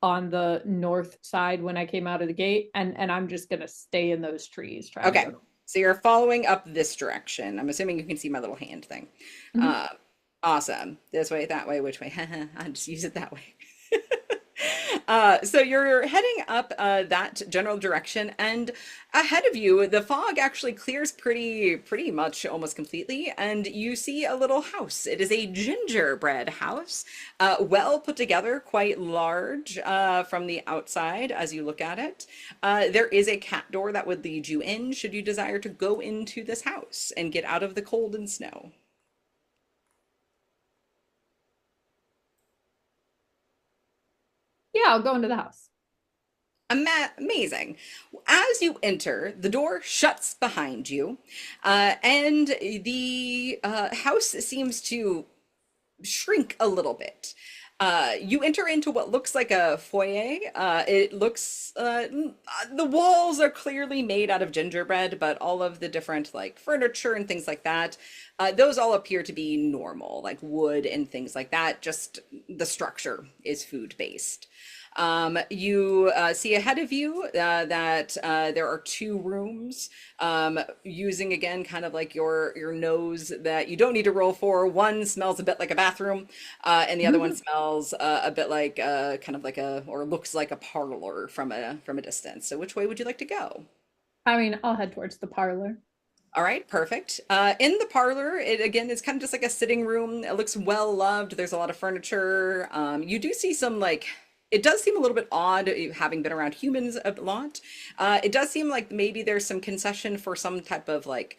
on the north side when I came out of the gate, and I'm just gonna stay in those trees. Trying Okay. to go. So you're following up this direction. I'm assuming you can see my little hand thing. Mhm. Awesome. This way, that way, which way? I just use it that way. So you're heading up that general direction, and ahead of you, the fog actually clears pretty much almost completely, and you see a little house. It is a gingerbread house, well put together, quite large from the outside as you look at it. There is a cat door that would lead you in should you desire to go into this house and get out of the cold and snow. Yeah, I'll go into the house. Amazing. As you enter, the door shuts behind you, and the house seems to shrink a little bit. You enter into what looks like a foyer. It looks, the walls are clearly made out of gingerbread, but all of the different like furniture and things like that, those all appear to be normal, like wood and things like that. Just the structure is food based. You see ahead of you that there are two rooms, using again kind of like your nose that you don't need to roll for. One smells a bit like a bathroom, and the other one smells a bit like kind of like or looks like a parlor from a distance. So which way would you like to go? I mean, I'll head towards the parlor. All right, perfect. In the parlor, it again is kind of just like a sitting room. It looks well loved. There's a lot of furniture. You do see some like, it does seem a little bit odd having been around humans a lot. It does seem like maybe there's some concession for some type of like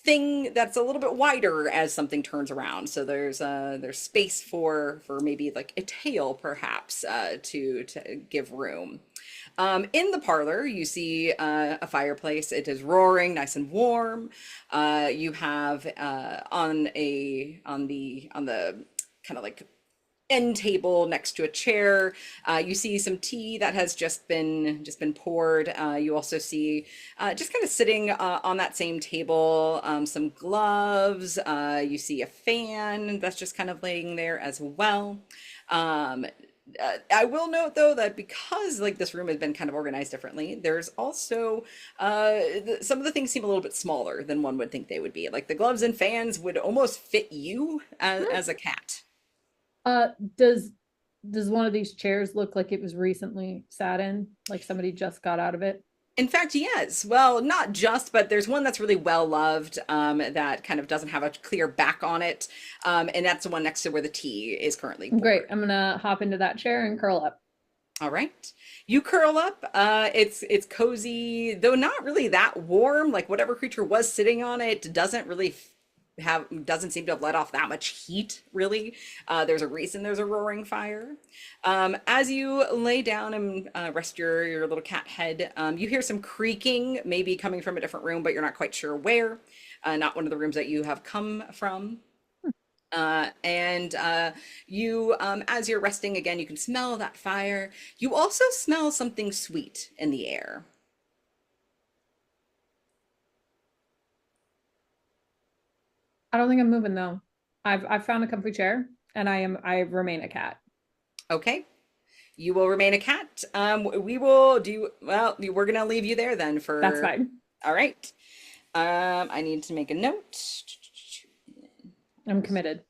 thing that's a little bit wider as something turns around. So there's space for maybe like a tail perhaps to give room. In the parlor, you see a fireplace. It is roaring, nice and warm. You have on the kind of like end table next to a chair. You see some tea that has just been poured. You also see just kind of sitting on that same table some gloves. You see a fan that's just kind of laying there as well. I will note though that because like this room has been kind of organized differently, there's also some of the things seem a little bit smaller than one would think they would be. Like the gloves and fans would almost fit you as a cat. Does one of these chairs look like it was recently sat in, like somebody just got out of it? In fact, yes. Well, not just, but there's one that's really well loved that kind of doesn't have a clear back on it. And that's the one next to where the tea is currently poured. Great. I'm gonna hop into that chair and curl up. All right. You curl up. It's cozy, though not really that warm. Like whatever creature was sitting on it doesn't seem to have let off that much heat, really. There's a reason there's a roaring fire. As you lay down and rest your little cat head, you hear some creaking, maybe coming from a different room, but you're not quite sure where. Not one of the rooms that you have come from. You, as you're resting again, you can smell that fire. You also smell something sweet in the air. I don't think I'm moving though. I've found a comfy chair and I remain a cat. Okay. You will remain a cat. We will do, well, we're gonna leave you there then for. That's fine. All right. I need to make a note. I'm committed.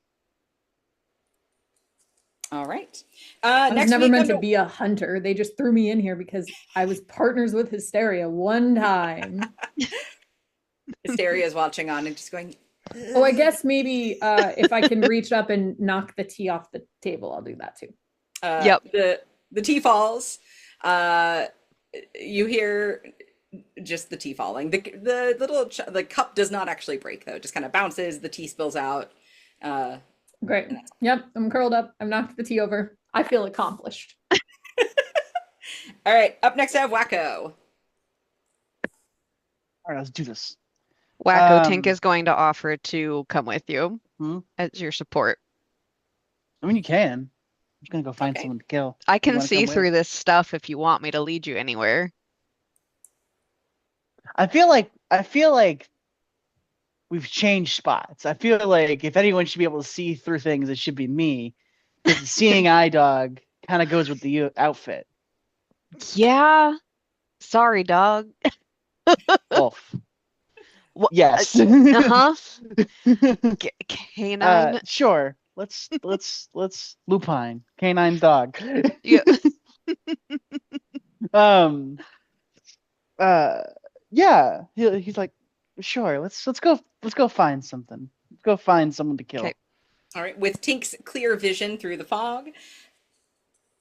All right. I was Next never we meant come to be a hunter. They just threw me in here because I was partners with Hysteria one time. Hysteria is watching on and just going. Oh, I guess maybe if I can reach up and knock the tea off the table, I'll do that too. Yep. The tea falls. You hear just the tea falling. The little the cup does not actually break though. It just kind of bounces. The tea spills out. Great. Yep, I'm curled up. I've knocked the tea over. I feel accomplished. All right. Up next, I have Wacko. All right, let's do this. Wacko Tink is going to offer to come with you Hmm? as your support. I mean, you can. I'm just gonna go find Okay. someone to kill. I can wanna see come with? through this stuff if you want me to lead you anywhere. I feel like we've changed spots. I feel like if anyone should be able to see through things, it should be me. Because the seeing eye dog kind of goes with the outfit. Yeah. Sorry, dog. Wolf. Wha- Yes. Uh-huh. Canine. Sure. Let's lupine. Canine dog. Yeah. Yeah. He's like, sure, let's go find something. Let's go find someone to kill. Okay. All right. With Tink's clear vision through the fog,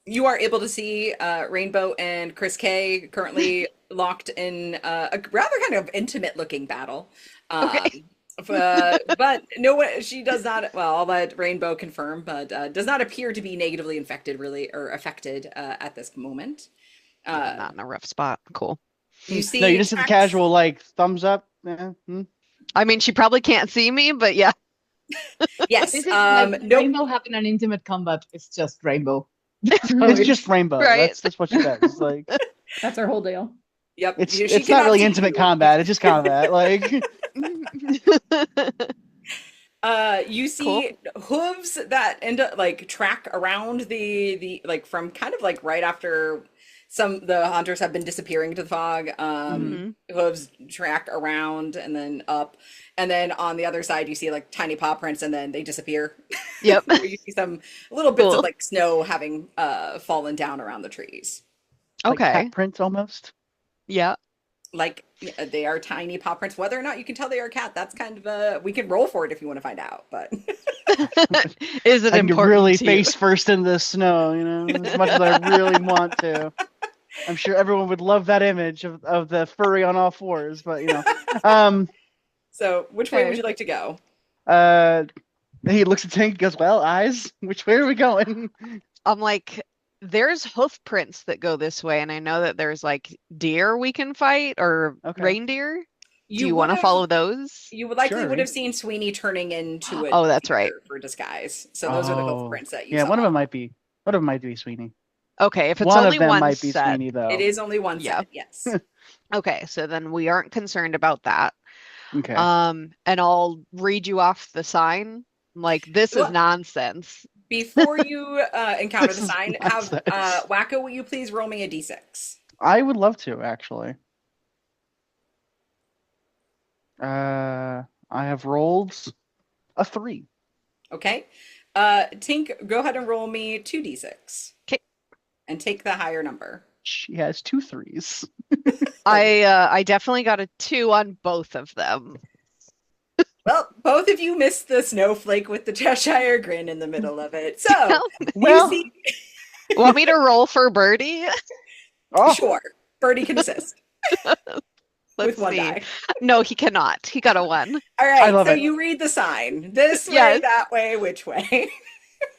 you are able to see Rainbow and Chris K currently locked in a rather kind of intimate looking battle. Okay. But no one, she does not, well, I'll let Rainbow confirm, but does not appear to be negatively infected really or affected at this moment. Not in a rough spot. Cool. You see, No, you just did the tracks- casual like thumbs up. I mean, she probably can't see me, but yeah. Yes. This is like No, Rainbow having an intimate combat. It's just Rainbow. It's just rainbow. Right. That's what she does. Like That's our whole deal. Yep. it's she it's not cannot really see intimate you. combat. It's just combat. Like You see hooves that end up like track around the like from kind of like right after the hunters have been disappearing into the fog. Hooves track around and then up, and then on the other side you see like tiny paw prints, and then they disappear. Yep. You see some little bits Cool. of like snow having fallen down around the trees. like Okay. cat prints almost. Yeah. Like they are tiny paw prints. Whether or not you can tell they are a cat, that's kind of we can roll for it if you want to find out. But Is it I can important really to you? face first in the snow, as much as I really want to. I'm sure everyone would love that image of the furry on all fours, but so which way would Okay. you like to go? he looks at Tank and goes, well, eyes, which way are we going? I'm like, there's hoof prints that go this way, and I know that there's like deer we can fight or Okay. reindeer. Do you would want to have- follow those? You would likely Sure. would have seen Sweeney turning into a Oh, that's right. deer for disguise. So those are the hoof prints that you Yeah, saw. one of them might be Sweeney. Okay, if it's One only of them one might be set. Sweeney though. It is only one Yeah. set, yes. Okay, so then we aren't concerned about that. Okay. And I'll read you off the sign. Like, this Well- is nonsense. Before you encounter This the is sign, have nonsense. Wacko, will you please roll me a d6? I would love to actually. I have rolled a 3. Okay. Tink, go ahead and roll me 2d6. 'Kay. And take the higher number. She has 2 3s. I definitely got a 2 on both of them. Well, both of you missed the snowflake with the Cheshire grin in the middle of it. So, Well, you see, Want me to roll for Birdie? oh, sure, Birdie can assist Let's with one see. die. No, he cannot. He got a 1. All right, love so it. you read the sign. This way, Yes. that way, which way?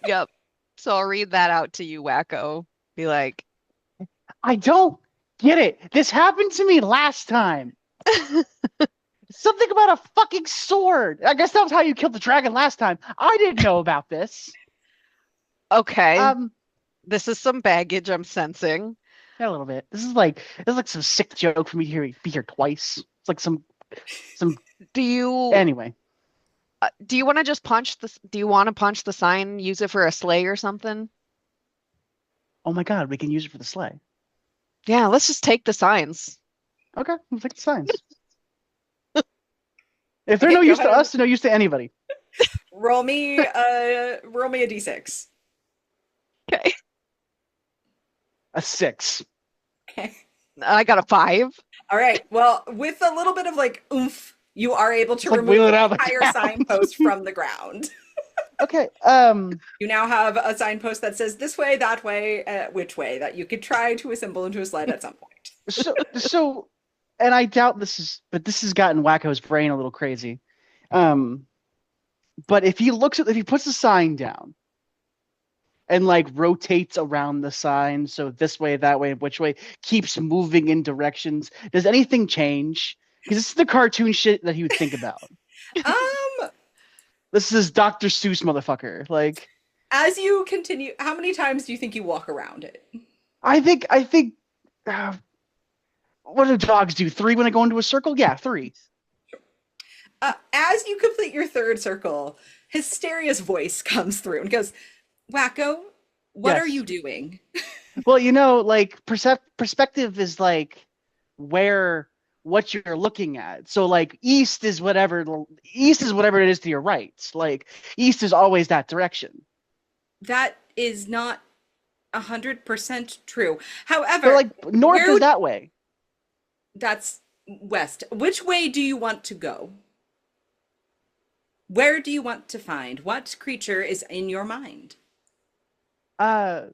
Yep. So I'll read that out to you, Wacko. Be like, I don't get it. This happened to me last time. Something about a fucking sword. I guess that was how you killed the dragon last time. I didn't know about this. okay, Um, this is some baggage I'm sensing. yeah, a little bit. This is like some sick joke for me to be here twice. It's like some. Do you Anyway, want to just punch this? Do you want to punch the sign, use it for a sleigh or something? oh my god, we can use it for the sleigh. Yeah, let's just take the signs. Okay, we'll take the signs. If they're Okay, no go use to ahead. us, they're no use to anybody. roll me a d6. A 6. Okay. I got a 5. All right. Well, with a little bit of like oomph, you are able to It's like remove wheel it the out of the entire ground. signpost from the ground. Okay. You now have a signpost that says this way, that way, which way that you could try to assemble into a sled at some point. So, and I doubt but this has gotten Wacko's brain a little crazy. But if he puts the sign down and like rotates around the sign, so this way, that way, which way, keeps moving in directions, does anything change? Because this is the cartoon shit that he would think about. This is Dr. Seuss motherfucker. Like, as you continue, how many times do you think you walk around it? I think. What do dogs do? 3 when they go into a circle? Yeah, 3. As you complete your third circle, Hysteria's voice comes through and goes, Wacko, what are Yes. you doing? Well, like perspective is like what you're looking at. So like east is whatever it is to your right. Like east is always that direction. That is not 100% true. However, But like north where is would- that way. that's west. Which way do you want to go? Where do you want to find? What creature is in your mind? Uh,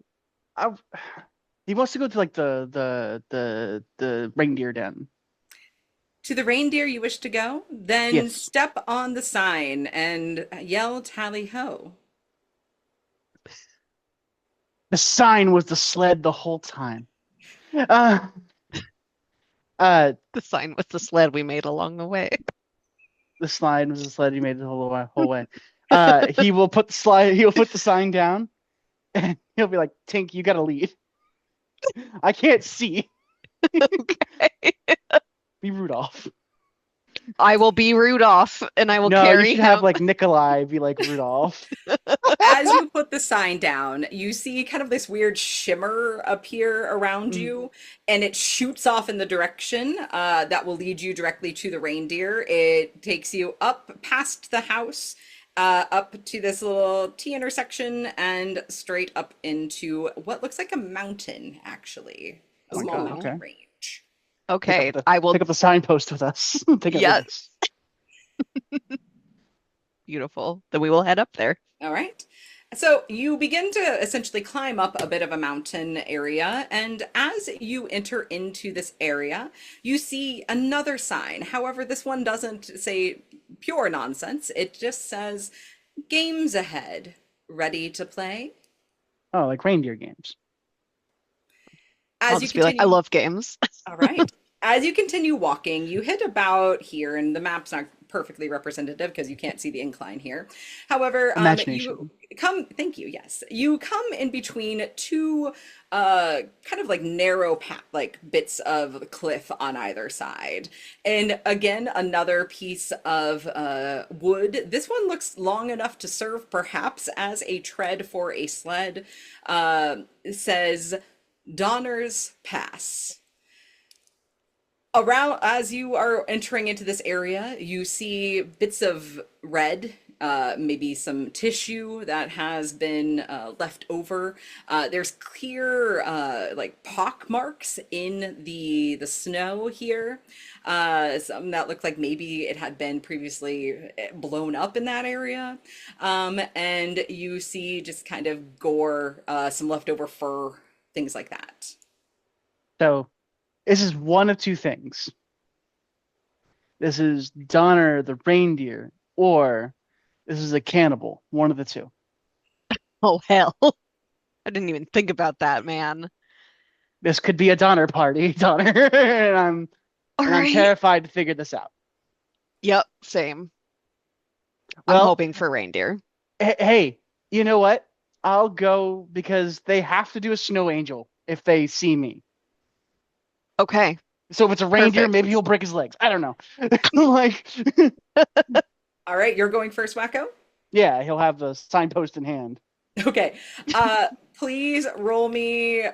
he wants to go to like the reindeer den. To the reindeer you wish to go? Then Yes. step on the sign and yell tally ho. The sign was the sled the whole time. Uh, The sign with the sled we made along the way. the slide was the sled you made the whole way. He will put the sign down, and he'll be like, "Tink, you gotta lead. I can't see." Okay. Be Rudolph. I will be Rudolph, and I will No, carry you should him. have like Nikolai be like Rudolph. As you put the sign down, you see kind of this weird shimmer appear around you, and it shoots off in the direction that will lead you directly to the reindeer. It takes you up past the house, up to this little T intersection, and straight up into what looks like a mountain, actually. A Oh my small God, mountain okay. range. Okay, I will. Pick up the signpost with us. Take it with Yes. us. Beautiful. Then we will head up there. All right. So you begin to essentially climb up a bit of a mountain area, and as you enter into this area, you see another sign. However, this one doesn't say pure nonsense. It just says games ahead. Ready to play? Oh, like reindeer games. As I'll you just be like, I continue- love games. All right. As you continue walking, you hit about here, and the map's not perfectly representative because you can't see the incline here. However, Imagination. thank you, yes. You come in between two kind of like narrow path, like bits of cliff on either side. And again, another piece of wood. This one looks long enough to serve perhaps as a tread for a sled. Says Donner's Pass. Around as you are entering into this area, you see bits of red, maybe some tissue that has been left over. There's clear like pock marks in the snow here. Some that look like maybe it had been previously blown up in that area. And you see just kind of gore, some leftover fur, things like that. So this is one of two things. This is Donner the reindeer, or this is a cannibal. One of the two. Oh, hell. I didn't even think about that, man. This could be a Donner party, Donner, and I'm All and I'm right. terrified to figure this out. Yep, same. I'm Well, hoping for reindeer. hey, you know what? I'll go because they have to do a snow angel if they see me. Okay. So if it's a reindeer, Perfect. maybe he'll break his legs. I don't know. Like, All right, you're going first, Wacko? yeah, he'll have the signpost in hand. Okay. Please roll me a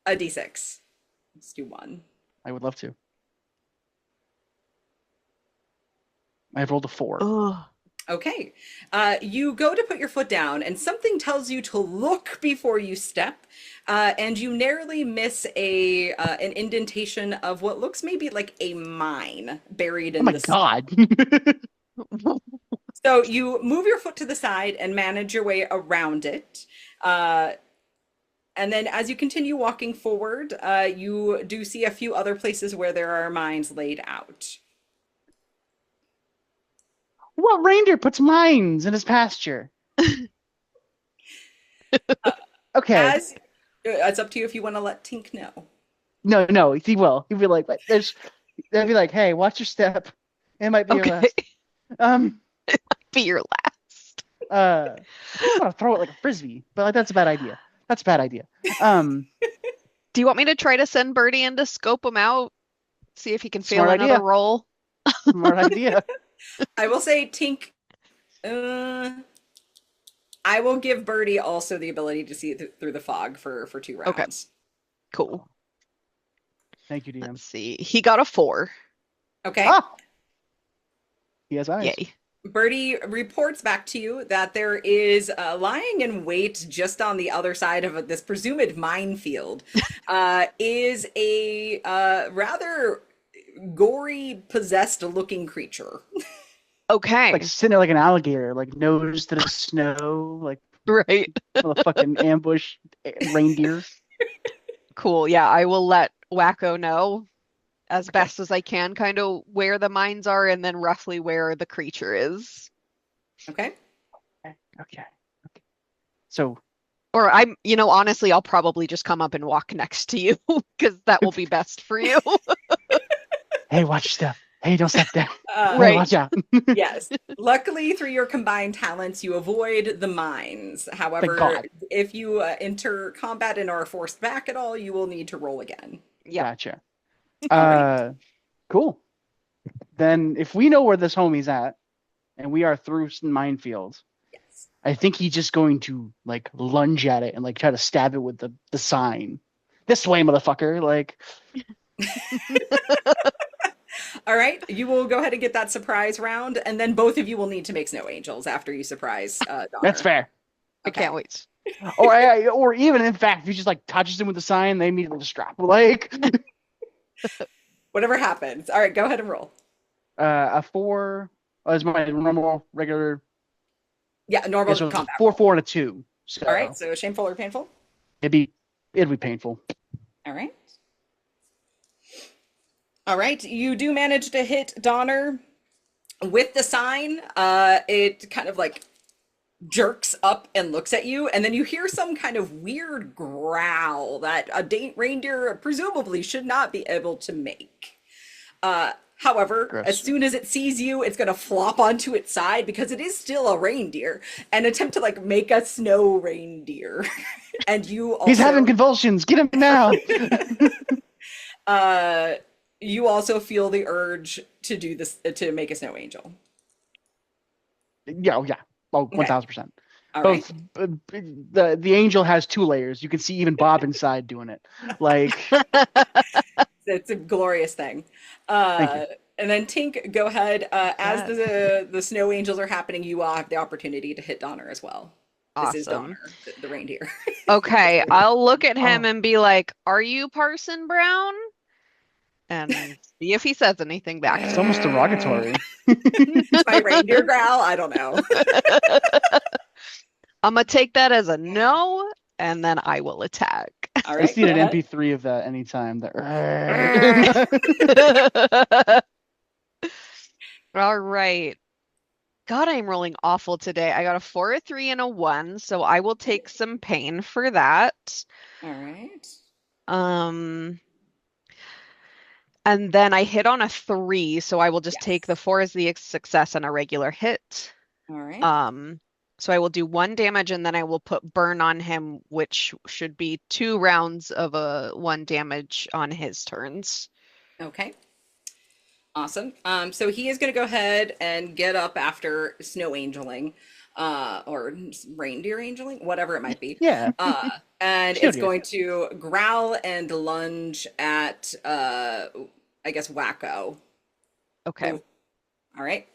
d6. Let's do one. I would love to. I've rolled a 4. Oh, Okay. You go to put your foot down, and something tells you to look before you step, and you narrowly miss an indentation of what looks maybe like a mine buried Oh in my the god. So you move your foot to the side and manage your way around it. And then as you continue walking forward, you do see a few other places where there are mines laid out. What reindeer puts mines in his pasture? Okay. As it's up to you if you want to let Tink know. No, he will. He'll be like, there's. They'll be like, hey, watch your step. It might be your Okay. last. Be your last. I want to throw it like a frisbee, but like, that's a bad idea. That's a bad idea. Do you want me to try to send Birdie in to scope him out? See if he can fail Smart another idea. roll? Smart idea. I will say Tink. I will give Birdie also the ability to see through the fog for 2 rounds. Okay. Cool. Thank you, DM. Let's see. He got a 4. Okay. Ah! He has eyes. Yay. Birdie reports back to you that there is lying in wait just on the other side of this presumed minefield is a rather gory, possessed looking creature. Okay. Like sitting there like an alligator, like nose to the snow, like Right. a fucking ambush reindeer. Cool. Yeah, I will let Wacko know as best as I can, kind of where the mines are and then roughly where the creature is. Okay. Okay. So, Or honestly, I'll probably just come up and walk next to you because that will be best for you. hey, watch your step. Hey, don't step down. Hey, Right. watch out. Yes. Luckily, through your combined talents, you avoid the mines. However, God. if you enter combat and are forced back at all, you will need to roll again. Yeah. Gotcha. Cool. Then if we know where this homie's at, and we are through some minefields, Yes. I think he's just going to like lunge at it and like try to stab it with the sign. This way, motherfucker! Like, All right. You will go ahead and get that surprise round, and then both of you will need to make snow angels after you surprise Donner. that's fair. I can't wait. Or even in fact, if he just like touches him with the sign, they immediately just drop. Like, Whatever happens. All right. Go ahead and roll. a 4 is my normal regular. Yeah. Normal So combat. 4, 4, and a 2. So All right. So shameful or painful? it'd be painful. All right. All right. You do manage to hit Donner with the sign. It kind of like jerks up and looks at you, and then you hear some kind of weird growl that a reindeer presumably should not be able to make. However, Gross. as soon as it sees you, it's going to flop onto its side because it is still a reindeer and attempt to like make a snow reindeer. And you also He's having convulsions. Get him now. you also feel the urge to do this to make a snow angel. Yeah. Oh, 1000%. All Both right. the angel has 2 layers. You can see even Bob inside doing it. Like, It's a glorious thing. Thank And then Tink, go ahead. As the snow angels are happening, you all have the opportunity to hit Donner as well. This is Awesome. Donner, the reindeer. Okay, I'll look at him and be like, "Are you Parson Brown?" And see if he says anything back. it's almost derogatory. My reindeer growl? I don't know. I'm gonna take that as a no, and then I will attack. All I right. just need go an ahead. MP3 of that anytime. All right. God, I'm rolling awful today. I got a 4, a 3, and a 1, so I will take some pain for that. All right. And then I hit on a 3, so I will just take the 4 as the success and a regular hit. All right. So I will do 1 damage, and then I will put burn on him, which should be 2 rounds of a 1 damage on his turns. Okay. Awesome. So he is going to go ahead and get up after snow angeling, or reindeer angeling, whatever it might be. Yeah. And Sure, it's dear. going to growl and lunge at, I guess, Wacko. Okay. All right.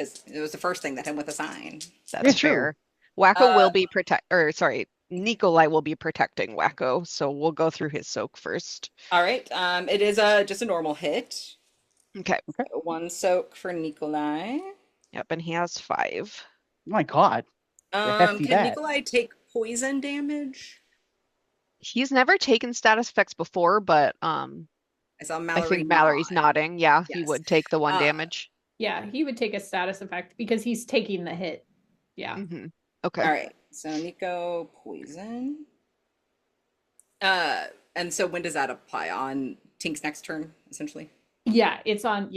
because it was the first thing that hit with a sign. That's Yeah, sure. fair. Wacko will Uh, be Nikolai will be protecting Wacko, so we'll go through his soak first. All right. It is just a normal hit. Okay. One soak for Nikolai. Yep, and he has 5. My God. hefty Can bat. Nikolai take poison damage? He's never taken status effects before, but I saw I Mallory think Mallory's nod. nodding. Yeah, he Yes. would take the 1 Uh, damage. Yeah, he would take a status effect because he's taking the hit. Yeah. Hmm Okay. All right. So Nico poison. And so when does that apply? On Tink's next turn, essentially? Yeah, it's on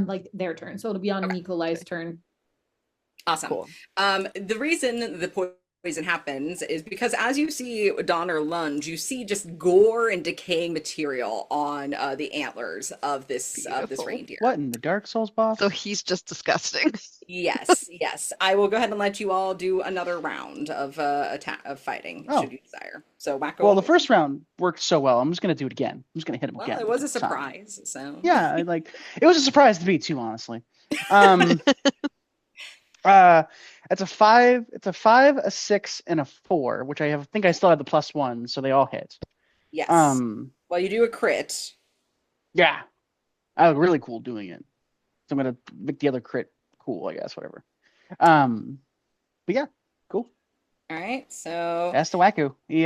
like their turn. So it'll be on Okay. Nikolai's turn. Awesome. Cool. The reason the poison happens is because as you see Donner lunge, you see just gore and decaying material on the antlers of this Beautiful. reindeer. What in the Dark Souls boss? So he's just disgusting. Yes, yes. I will go ahead and let you all do another round of fighting, Oh. should you desire. So Wacko. Well, the first round worked so well. I'm just gonna do it again. I'm just gonna hit him Well, again. it was a this time. surprise. So Yeah, it was a surprise to me too, honestly. It's a 5, a 6, and a 4, which I think I still have the +1, so they all hit. yes. Well, you do a crit. yeah, I look really cool doing it. So I'm gonna make the other crit cool, I guess, whatever. But yeah, cool. All right. So That's the Wacko. He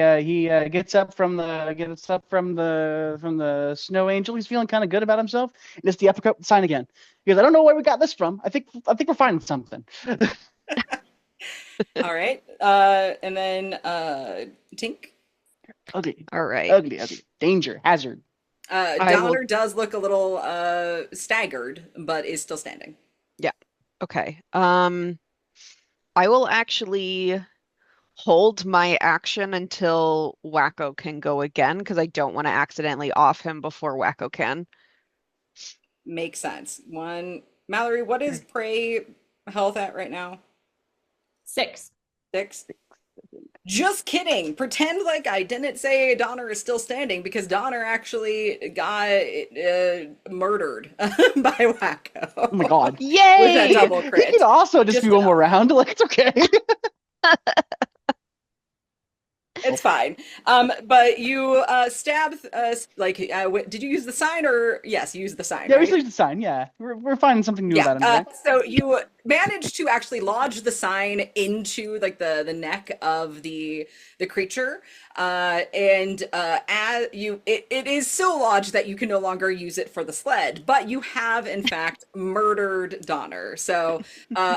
gets up from the snow angel. He's feeling kind of good about himself. And it's the uppercut sign again. He goes, I don't know where we got this from. I think we're finding something. all right. And then Tink. Ugly, All right. ugly, danger, hazard. I will- Donner does look a little staggered, but is still standing. Okay. I will actually hold my action until Wacko can go again because I don't want to accidentally off him before Wacko can. Makes sense. Mallory, what is prey health at right now? 6. 6. Just kidding. Pretend like I didn't say Donner is still standing because Donner actually got murdered by Wacko. Oh my God. Yay! With that double He crit. can also just Just do one more round. Like, it's okay. It's fine. But you stabbed did you use the sign or yes, you used the sign, Yeah, we right? still use the sign. Yeah, we're finding something new Yeah, about him today. so you managed to actually lodge the sign into like the neck of the creature, and it is so lodged that you can no longer use it for the sled, but you have in fact murdered Donner. So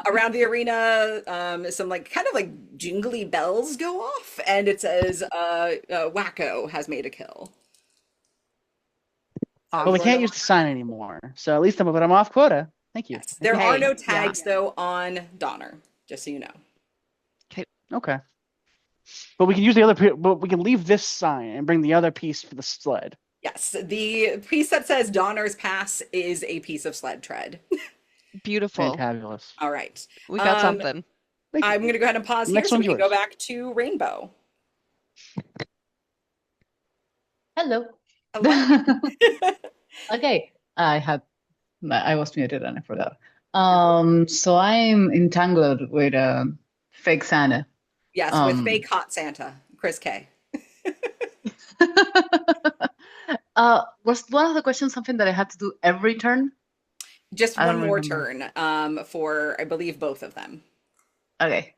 around the arena, some like kind of like jingly bells go off, and it says Wacko has made a kill. But we can't use the sign anymore. So at least I'm off quota. Thank you. Yes. There Hey, are no yeah. tags though on Donner, just so you know. Okay. But we can use but we can leave this sign and bring the other piece for the sled. Yes, the piece that says Donner's Pass is a piece of sled tread. Beautiful. Fantabulous. All right. We got Um, something. Thank you. I'm going to go ahead and pause here Next so we one's can go yours. back to Rainbow. Hello. Hello. Okay, I was muted and I forgot. So I'm entangled with fake Santa. Yes, with Um, fake hot Santa, Chris K. Was one of the questions something that I had to do every turn? Just I one don't more remember. turn for, I believe, both of them. Okay.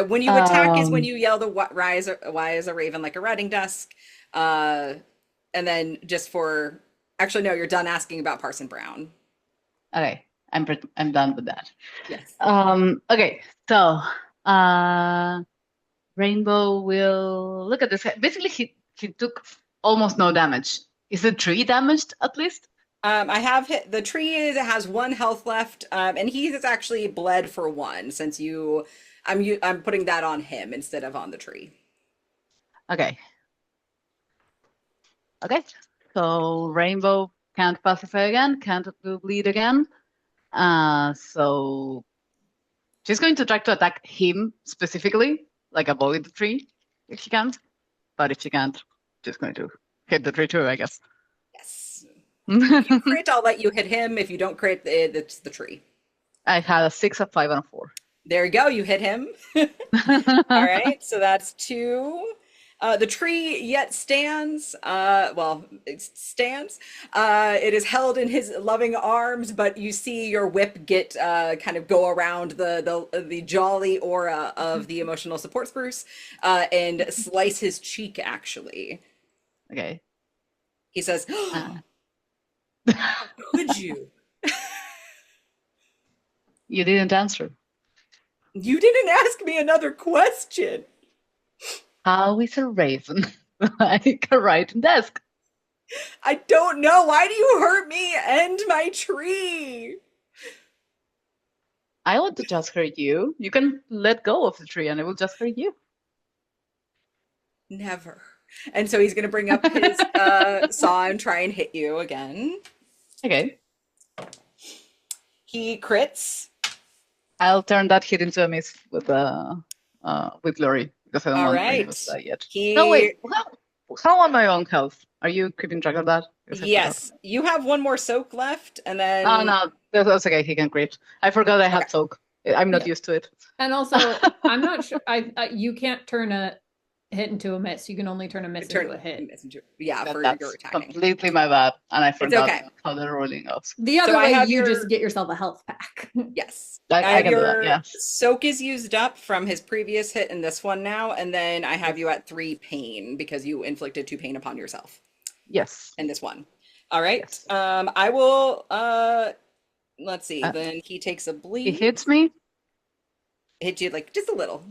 When you attack is when Um, you yell the why is a raven like a riding desk. And then just for, actually, no, you're done asking about Parson Brown. Okay, I'm done with that. Yes. Okay, so Rainbow will look at this. Basically, he took almost no damage. Is the tree damaged at least? I have hit the tree that has 1 health left, and he has actually bled for 1 since I'm putting that on him instead of on the tree. Okay. Okay, so Rainbow can't pacify again, can't do bleed again. So she's going to try to attack him specifically, like avoid the tree if she can. But if she can't, she's going to hit the tree too, I guess. Yes. If you crit, I'll let you hit him. If you don't crit, it's the tree. I had a 6, a 5, and a 4. There you go. You hit him. All right. So that's 2. The tree yet stands. Well, it stands. It is held in his loving arms, but you see your whip get kind of go around the jolly aura of the emotional support spruce and slice his cheek. Actually, Okay. he says, "How could you? You didn't answer. You didn't ask me another question." How is a raven like a writing desk? I don't know. Why do you hurt me and my tree? I want to just hurt you. You can let go of the tree and it will just hurt you. Never. And so he's going to bring up his saw and try and hit you again. Okay. He crits. I'll turn that hit into a miss with Glory because I don't All want right. to die yet. He... No, wait. How on my own health? Are you keeping track of that? Because I Yes. You have one more soak left, and then... forgot. Oh, no. That's okay. He can crit. I forgot I had Okay. soak. I'm not used to it. And also, I'm not sure. You can't turn a hit into a miss. You can only turn a miss into a hit. Yeah, for That's your attacking. completely my bad. And I forgot okay. how the ruling goes. The other So I way, have you your- just get yourself a health pack. Yes. I have can do your that, yeah. soak is used up from his previous hit and this one now, and then I have you at 3 pain because you inflicted 2 pain upon yourself Yes. in this one. All right. Yes. I will let's see. Then he takes a bleed. He hits me. Hit you like just a little.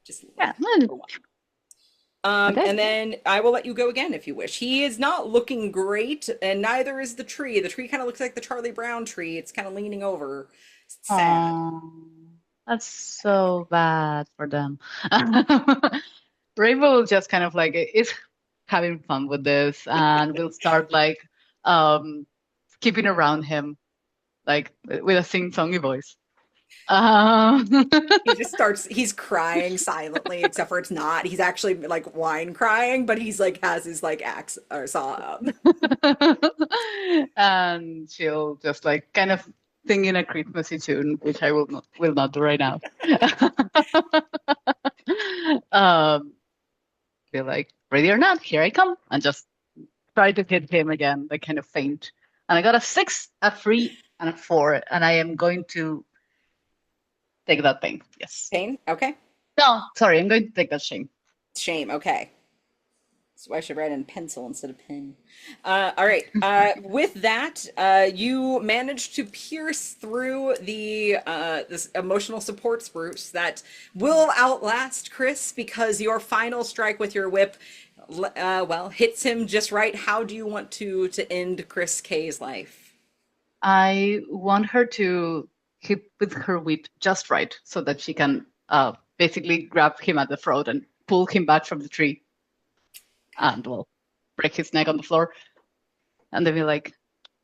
Just a little. Yeah. For one. Okay. And then I will let you go again if you wish. He is not looking great, and neither is the tree. The tree kind of looks like the Charlie Brown tree. It's kind of leaning over. It's sad. Aw, that's so bad for them. Rainbow will just kind of like is having fun with this and will start like keeping around him like with a sing-songy voice. He just starts, he's crying silently, except for it's not. He's actually like whine crying, but he's like has his like axe or saw up. And she'll just like kind of sing in a Christmassy tune, which I will not do right now. Be like, ready or not, here I come, and just try to hit him again, like kind of faint. And I got a 6, a 3, and a 4, and I am going to take that pain. Yes. Pain? Okay. No, sorry, I'm going to take that shame. Shame. Okay. So I should write in pencil instead of pen. All right. With that, you managed to pierce through the this emotional support spruce that will outlast Chris because your final strike with your whip, well, hits him just right. How do you want to end Chris K's life? I want her to hit with her whip just right so that she can basically grab him at the throat and pull him back from the tree. And well, break his neck on the floor. And they'll be like,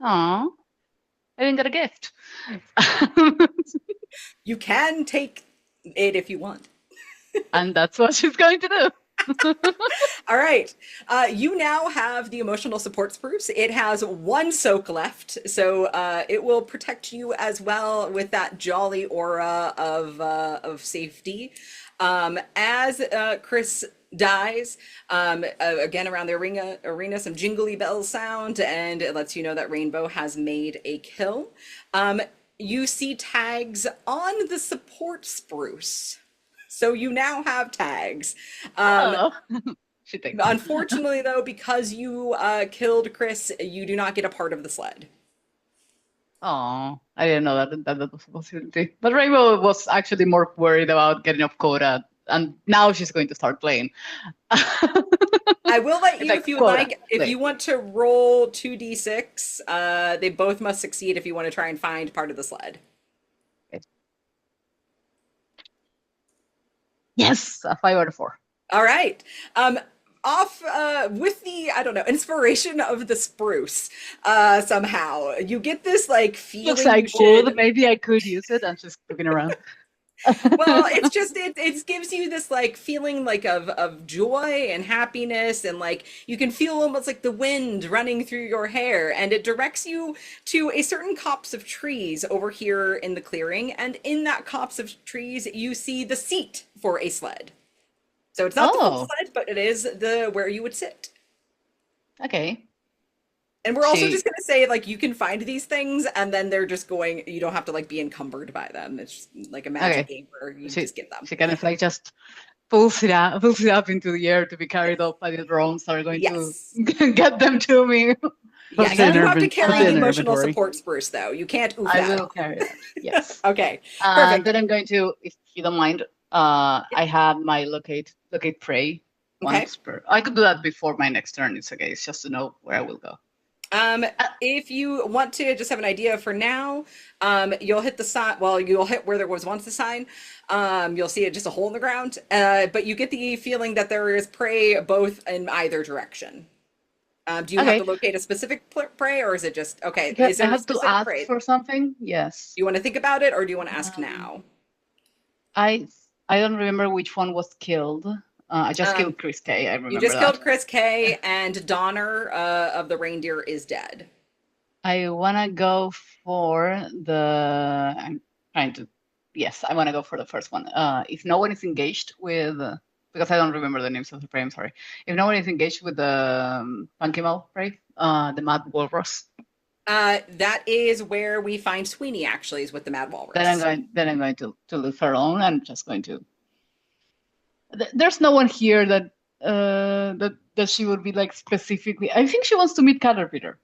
"Aw, I didn't get a gift." You can take it if you want. And that's what she's going to do. All right. You now have the emotional support spruce. It has 1 soak left, so it will protect you as well with that jolly aura of safety. As Chris dies, again around the arena, some jingly bells sound, and it lets you know that Rainbow has made a kill. You see tags on the support spruce. So you now have tags. She thinks. Unfortunately, though, because you killed Chris, you do not get a part of the sled. Oh, I didn't know that was a possibility. But Rainbow was actually more worried about getting off quota, and now she's going to start playing. I will let you, Like if you quota, like, if play. you want to roll 2d6, they both must succeed if you want to try and find part of the sled. Yes, a 5 out of 4. All right. Off with the, I don't know, inspiration of the spruce, somehow you get this like feeling. Looks like you should- wood. Maybe I could use it. I'm just looking around. Well, it's just it gives you this like feeling like of joy and happiness, and like you can feel almost like the wind running through your hair, and it directs you to a certain copse of trees over here in the clearing, and in that copse of trees you see the seat for a sled. So it's not the full Oh, sled, but it is the where you would sit. okay. And we're also She just gonna say like you can find these things, and then they're just going. You don't have to like be encumbered by them. It's just like a magic okay. game where you She just get them. she kind of like just pulls it up into the air to be carried up by the drones that are going to Yes. get them to me. Yes, Put it in you have to put carry it the in emotional inventory. support spruce though. You can't oof I that will off. carry that. Yes. Okay, perfect. Then I'm going to, if you don't mind, I have my locate prey Okay. once per. I could do that before my next turn. It's okay. It's just to know where I will go. If you want to just have an idea for now, you'll hit the sign. Well, you'll hit where there was once a sign. You'll see it just a hole in the ground. But you get the feeling that there is prey both in either direction. Do you have Okay. to locate a specific prey, or is it just okay? Okay, Is I there a have to specific ask prey? for something. Yes. Do you want to think about it, or do you want to ask Um, now? I don't remember which one was killed. I just Um, killed Chris K. I You remember just that. killed Chris K, and Donner of the reindeer is dead. I wanna go for the. I'm trying to. Yes, I wanna go for the first one. If no one is engaged with, because I don't remember the names of the prey. I'm sorry. If no one is engaged with the Punkimal prey, the Mad Walrus, That is where we find Sweeney actually is with the Mad Walrus. then I'm going to leave her alone. I'm just going to. There's no one here that that she would be like specifically. I think she wants to meet Caterpillar.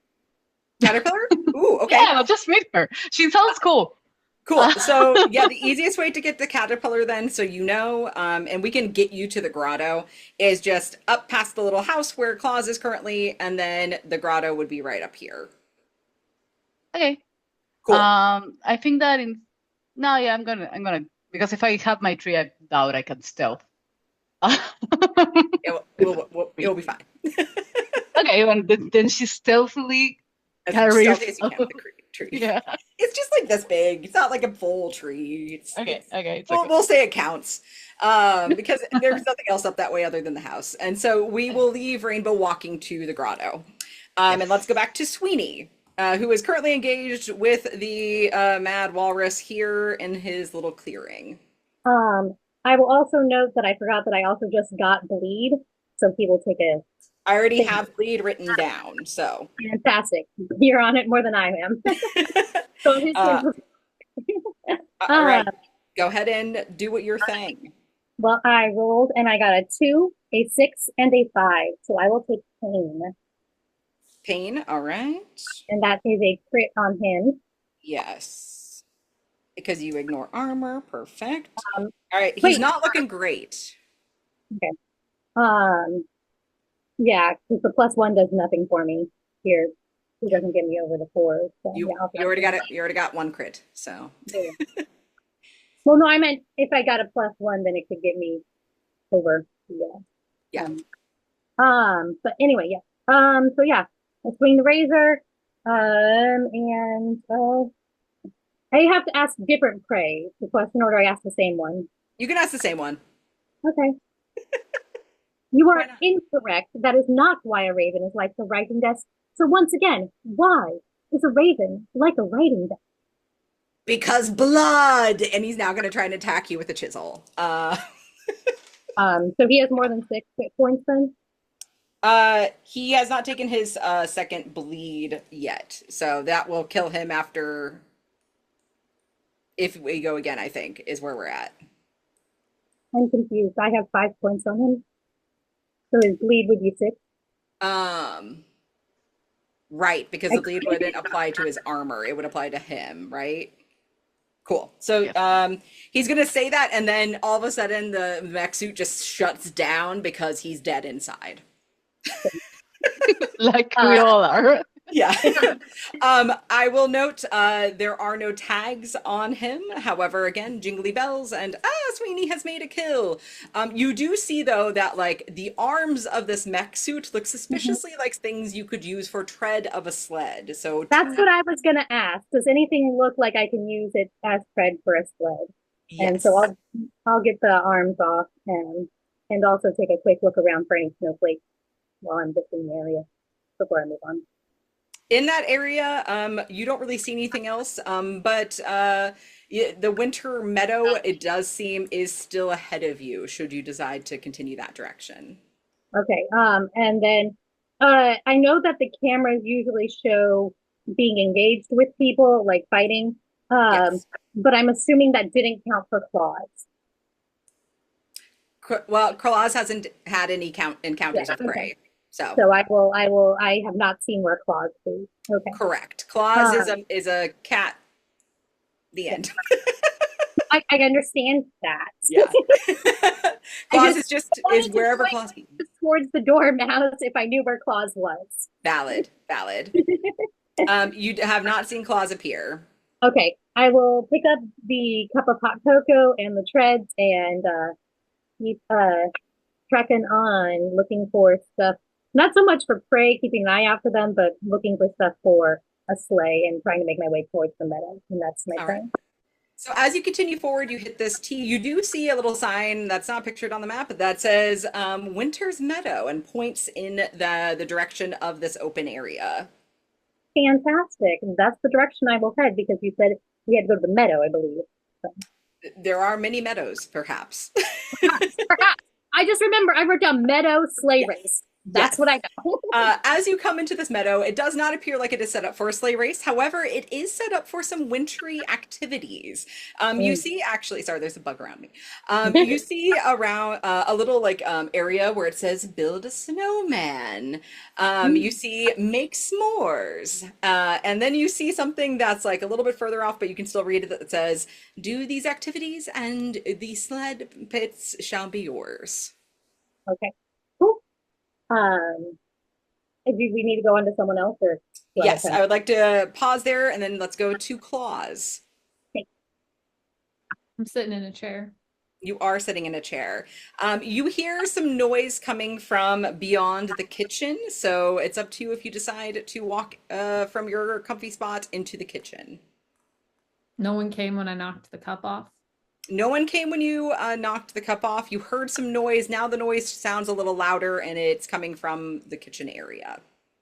Caterpillar? Ooh, okay. Yeah, let's just meet her. She sounds cool. Cool. So yeah, the easiest way to get the caterpillar then, so you know, and we can get you to the grotto, is just up past the little house where Claus is currently, and then the grotto would be right up here. Okay. Cool. I think that in no, yeah, I'm gonna because if I have my tree, I doubt I can stealth. It'll be fine. Okay, and then she stealthily As carries. stealthy as you can with the tree. Yeah. It's just like this big. It's not like a full tree. Okay. It's We'll, okay. we'll say it counts because there's nothing else up that way other than the house. And so we will leave Rainbow walking to the grotto. And let's go back to Sweeney, who is currently engaged with the Mad Walrus here in his little clearing. I will also note that I forgot that I also just got bleed, so he will take a I already have bleed written down, so. fantastic. You're on it more than I am. So his All right, go ahead and do what you're saying. well, I rolled and I got a 2, a 6, and a 5. So I will take pain. Pain, all right. And that is a crit on him. Yes. Because you ignore armor, perfect. Um, All right, he's wait. not looking great. Yeah, because the +1 does nothing for me here. He doesn't get me over the 4. So You, yeah, I'll you already got it. You already got one crit, so. Yeah. Well, no, I meant if I got a +1, then it could get me over. Yeah. But anyway, yeah. So yeah, I swing the razor. And I have to ask different prey the question, or do I ask the same one? You can ask the same one. Okay. You Why are not? incorrect. That is not why a raven is like the writing desk. So once again, why is a raven like a writing desk? Because blood! And he's now going to try and attack you with a chisel. So he has more than 6 hit points then? He has not taken his second bleed yet. So that will kill him after... If we go again, I think, is where we're at. I'm confused. I have 5 points on him. So his bleed would be 6. Right, because the bleed wouldn't apply to his armor. It would apply to him, right? Cool. So he's gonna say that, and then all of a sudden the mech suit just shuts down because he's dead inside. Like we all are. Yeah. I will note there are no tags on him. However, again, jingly bells and Sweeney has made a kill. You do see though that like the arms of this mech suit look suspiciously like things you could use for tread of a sled. So That's what I was gonna ask. Does anything look like I can use it as tread for a sled? And Yes. so I'll get the arms off and also take a quick look around for any snowflakes while I'm just in the area before I move on. In that area, you don't really see anything else, but the winter meadow, it does seem, is still ahead of you, should you decide to continue that direction. Okay. And then I know that the cameras usually show being engaged with people, like fighting. Yes. But I'm assuming that didn't count for claws. Well, Claus hasn't had any encounters Yeah, with okay. prey, so So I have not seen where claws be. Okay. correct. Claus Um, is a cat. The Yeah. end. I understand that. Yeah. Claus just is wanted to wherever point Claus. towards the dormouse if I knew where claws was. Valid, valid. You have not seen Claus appear. Okay, I will pick up the cup of hot cocoa and the treads and keep trekking on, looking for stuff. Not so much for prey, keeping an eye out for them, but looking for stuff for a sleigh and trying to make my way towards the meadow. And that's my All right. plan. So as you continue forward, you hit this T. You do see a little sign that's not pictured on the map that says Winter's Meadow and points in the direction of this open area. Fantastic. That's the direction I will head because you said we had to go to the meadow, I believe. So. There are many meadows, perhaps. Perhaps. I just remember I wrote down meadow sleigh race. That's Yes. what I know. As you come into this meadow, it does not appear like it is set up for a sleigh race. However, it is set up for some wintry activities. You see, actually, sorry, there's a bug around me. You see around a little like area where it says "Build a snowman." You see "Make s'mores," and then you see something that's like a little bit further off, but you can still read it that says "Do these activities, and the sled pits shall be yours." Okay. Cool. Do we need to go on to someone else or? Yes, I would like to pause there and then let's go to Claus. I'm sitting in a chair. You are sitting in a chair. You hear some noise coming from beyond the kitchen, so it's up to you if you decide to walk from your comfy spot into the kitchen. No one came when I knocked the cup off. No one came when you knocked the cup off. You heard some noise. Now the noise sounds a little louder and it's coming from the kitchen area.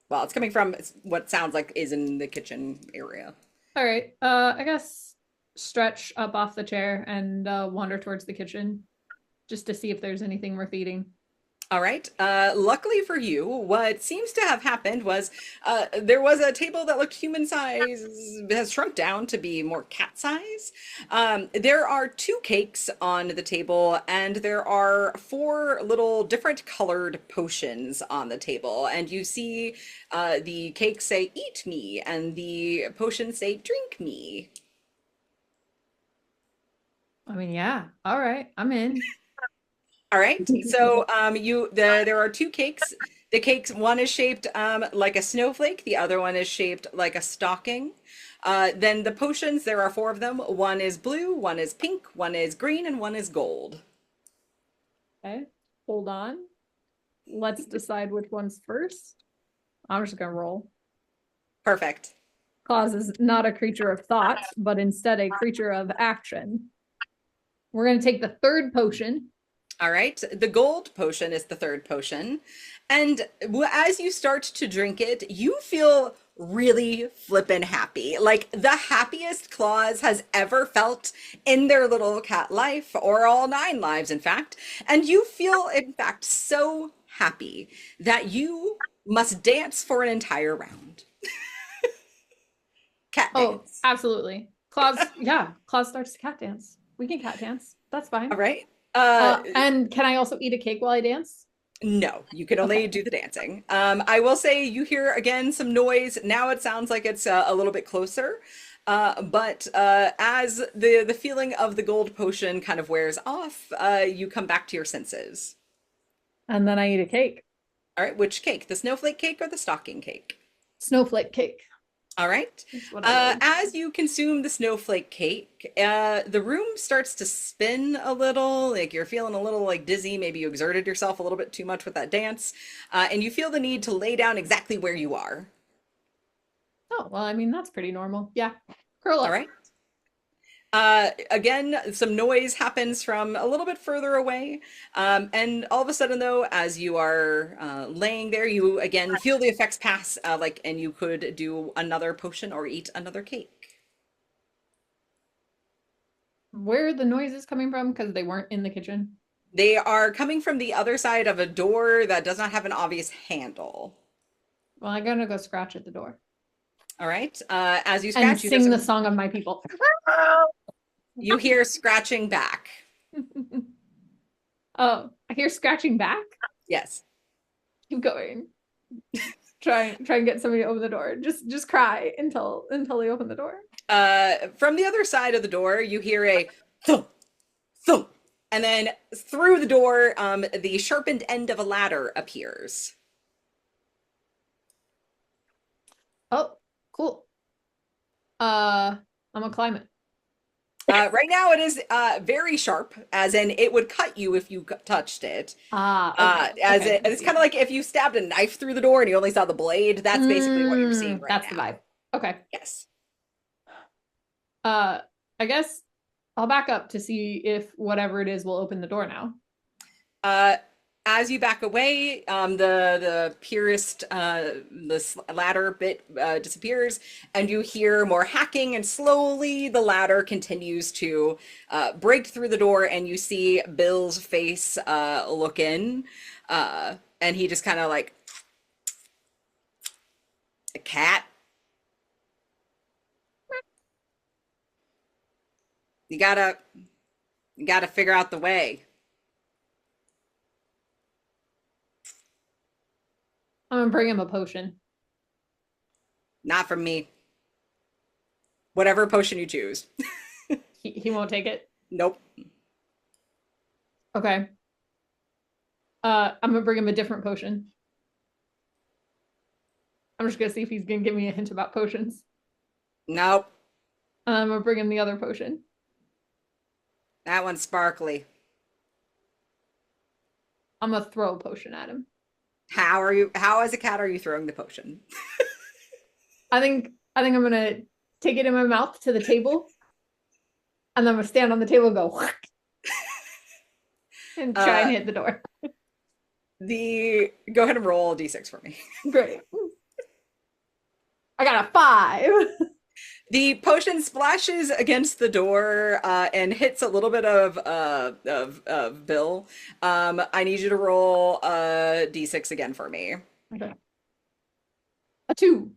Well, it's coming from what sounds like is in the kitchen area. All right. I guess stretch up off the chair and wander towards the kitchen just to see if there's anything worth eating. All right. Luckily for you, what seems to have happened was there was a table that looked human size, has shrunk down to be more cat size. There are 2 cakes on the table, and there are 4 little different colored potions on the table. And you see the cakes say, "Eat me," and the potions say, "Drink me." I mean, yeah. All right. I'm in. All right. So there are 2 cakes. The cakes, one is shaped like a snowflake. The other one is shaped like a stocking. Then the potions, there are 4 of them. One is blue, one is pink, one is green, and one is gold. Okay. Hold on. Let's decide which one's first. I'm just gonna roll. Perfect. Claus is not a creature of thought, but instead a creature of action. We're gonna take the 3rd potion. All right. The gold potion is the 3rd potion. And as you start to drink it, you feel really flippin' happy. Like the happiest Claus has ever felt in their little cat life, or all 9 lives, in fact. And you feel, in fact, so happy that you must dance for an entire round. Cat dance. Oh, absolutely. Claus, yeah. Claus starts to cat dance. We can cat dance. That's fine. All right. And can I also eat a cake while I dance? No, you can only do the dancing. I will say you hear again some noise. Now it sounds like it's a little bit closer. But as the feeling of the gold potion kind of wears off, you come back to your senses. And then I eat a cake. All right, which cake? The snowflake cake or the stocking cake? Snowflake cake. All right. That's what I like. As you consume the snowflake cake, the room starts to spin a little, like you're feeling a little like dizzy. Maybe you exerted yourself a little bit too much with that dance, and you feel the need to lay down exactly where you are. Oh, well, I mean, that's pretty normal. Yeah. Curl up. All right. Again, some noise happens from a little bit further away. And all of a sudden, though, as you are laying there, you again feel the effects pass, and you could do another potion or eat another cake. Where are the noises coming from? Because they weren't in the kitchen. They are coming from the other side of a door that does not have an obvious handle. Well, I'm gonna go scratch at the door All right. As you and scratch, sing the song of my people. you hear scratching back. Oh, I hear scratching back. Yes. Keep going. Try and get somebody to open the door. Just cry until they open the door. From the other side of the door, you hear a thump, thump, and then through the door, the sharpened end of a ladder appears. Oh, cool. I'm gonna climb it. Right now, it is very sharp, as in it would cut you if you touched it. Okay. It's kind of like if you stabbed a knife through the door and you only saw the blade. That's basically what you're seeing right That's now. the vibe. Okay. Yes. I guess I'll back up to see if whatever it is will open the door now. As you back away, the purest this ladder bit disappears, and you hear more hacking, and slowly the ladder continues to break through the door, and you see Bill's face look in, and he just kind of like, a cat. You gotta figure out the way. I'm gonna bring him a potion. Not from me. Whatever potion you choose. He won't take it. Nope. Okay. I'm gonna bring him a different potion. I'm just gonna see if he's gonna give me a hint about potions. Nope. And I'm gonna bring him the other potion. That one's sparkly. I'm gonna throw a potion at him. How as a cat are you throwing the potion? I think I'm gonna take it in my mouth to the table, and then I'm gonna stand on the table and go and try and hit the door. Go ahead and roll a d6 for me. Great. I got a 5. The potion splashes against the door and hits a little bit of Bill. I need you to roll a d6 again for me. Okay. A 2.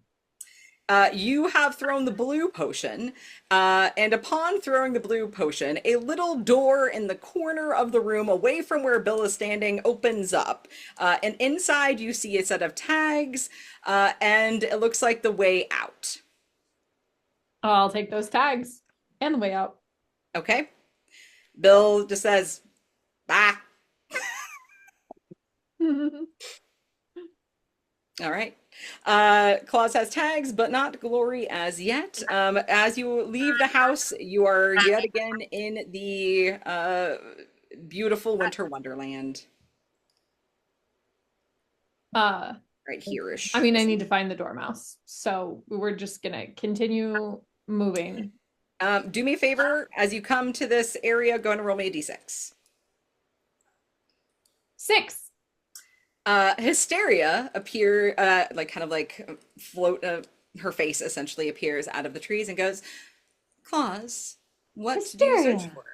You have thrown the blue potion, and upon throwing the blue potion, a little door in the corner of the room away from where Bill is standing opens up. And inside you see a set of tags, and it looks like the way out. I'll take those tags and the way out. Okay. Bill just says, bye. All right. Claus has tags, but not glory as yet. As you leave the house, you are yet again in the beautiful winter wonderland. Right here-ish. I mean, I need to find the dormouse. So we're just gonna continue moving. Do me a favor, as you come to this area, go and roll me a d6. 6. Hysteria float, her face essentially appears out of the trees and goes, Claus, what do you search for?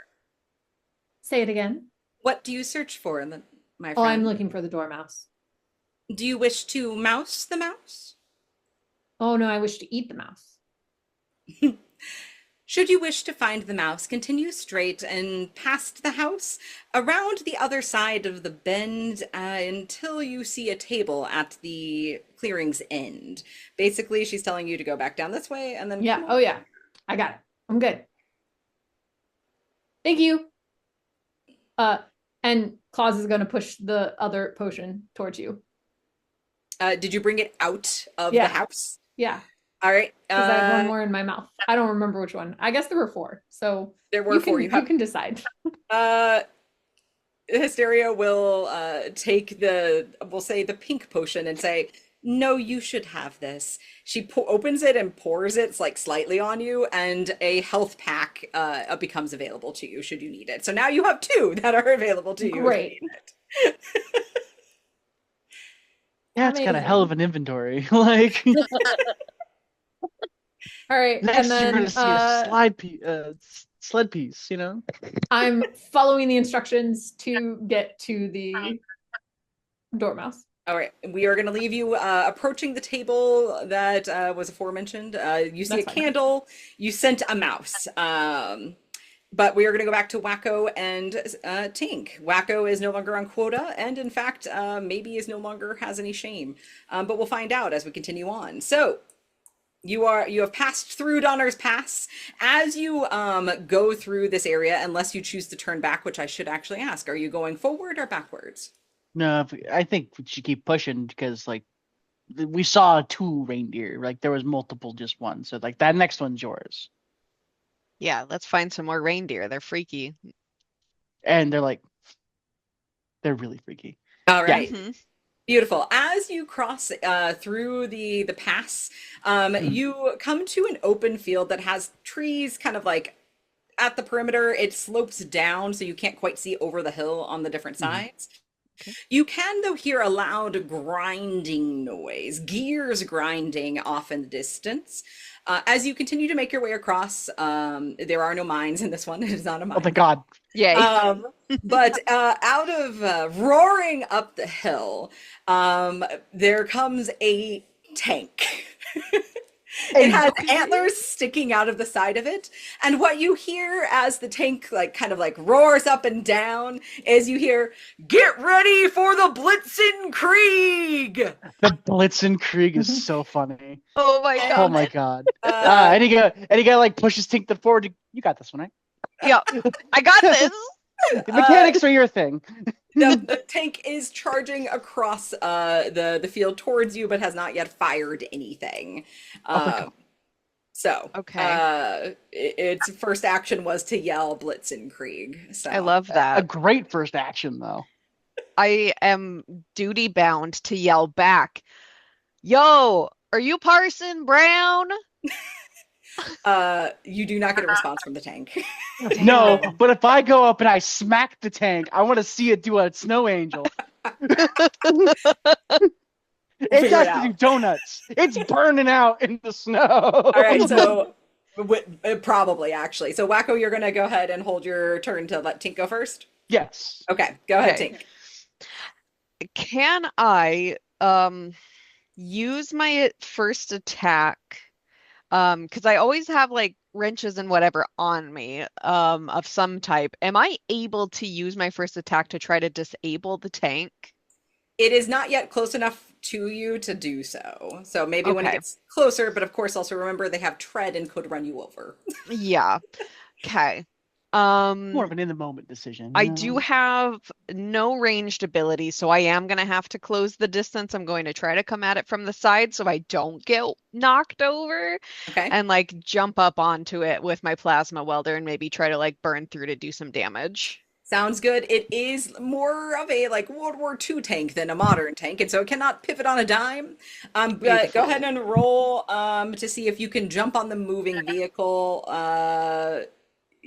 Say it again. What do you search for, my friend? Oh, I'm looking for the dormouse. Do you wish to mouse the mouse? Oh no, I wish to eat the mouse. Should you wish to find the mouse, continue straight and past the house, around the other side of the bend until you see a table at the clearing's end. Basically, she's telling you to go back down this way and then... Yeah, oh yeah. I got it. I'm good. Thank you. And Claus is going to push the other potion towards you. Did you bring it out of the house? Yeah. All right. Because I have one more in my mouth. I don't remember which one. I guess there were 4. So there were 4. You can decide. Hysteria will take we'll say the pink potion and say, No, you should have this. She opens it and pours it like slightly on you, and a health pack becomes available to you should you need it. So now you have two that are available to you if you Great. need it. Yeah, it's got a hell of an inventory. Like All right, next, and you're then gonna see a sled piece. You know. I'm following the instructions to get to the dormouse. All right, we are going to leave you approaching the table that was aforementioned. You see That's a fine. candle. You sent a mouse. But we are going to go back to Wacko and Tink. Wacko is no longer on quota, and in fact, maybe is no longer has any shame. But we'll find out as we continue on. So you have passed through Donner's Pass. As you go through this area, unless you choose to turn back, which I should actually ask, are you going forward or backwards? No, I think we should keep pushing because like we saw 2 reindeer. Like there was multiple, just one. So like that next one's yours. Yeah, let's find some more reindeer. They're freaky. And they're really freaky. All right. Mhm. Beautiful. As you cross through the pass, you come to an open field that has trees kind of like at the perimeter. It slopes down, so you can't quite see over the hill on the different sides. Okay. You can, though, hear a loud grinding noise, gears grinding off in the distance. As you continue to make your way across, there are no mines in this one. It is not a mine. Oh my god. Yay. But out of roaring up the hill, there comes a tank. It has antlers sticking out of the side of it, and what you hear as the tank kind of roars up and down is you hear, "Get ready for the Blitzenkrieg!" The Blitzenkrieg is so funny. Oh my god. Oh my god. Any guy like pushes Tink to forward. You got this one, right? Yeah, I got this. The mechanics are your thing. The tank is charging across the field towards you, but has not yet fired anything. So, Okay. Its first action was to yell Blitzenkrieg. So I love A that. great first action, though. I am duty bound to yell back, "Yo, are you Parson Brown?" You do not get a response from the tank. No, but if I go up and I smack the tank, I want to see it do a snow angel. It has to do donuts. It's burning out in the snow. All right, so probably actually. So Wacko, you're gonna go ahead and hold your turn to let Tink go first. Yes. Okay, go ahead, Okay. Tink. Can I use my first attack? Because I always have like wrenches and whatever on me of some type. Am I able to use my first attack to try to disable the tank? It is not yet close enough to you to do so. So maybe when it Okay. gets closer, but of course also remember they have tread and could run you over. Yeah. Okay. More of an in the moment decision. I you do know? have no ranged ability, so I am going to have to close the distance. I'm going to try to come at it from the side so I don't get knocked over Okay. and like jump up onto it with my plasma welder and maybe try to like burn through to do some damage. Sounds good. It is more of a World War II tank than a modern tank, and so it cannot pivot on a dime. But go Beautiful. ahead and roll to see if you can jump on the moving vehicle.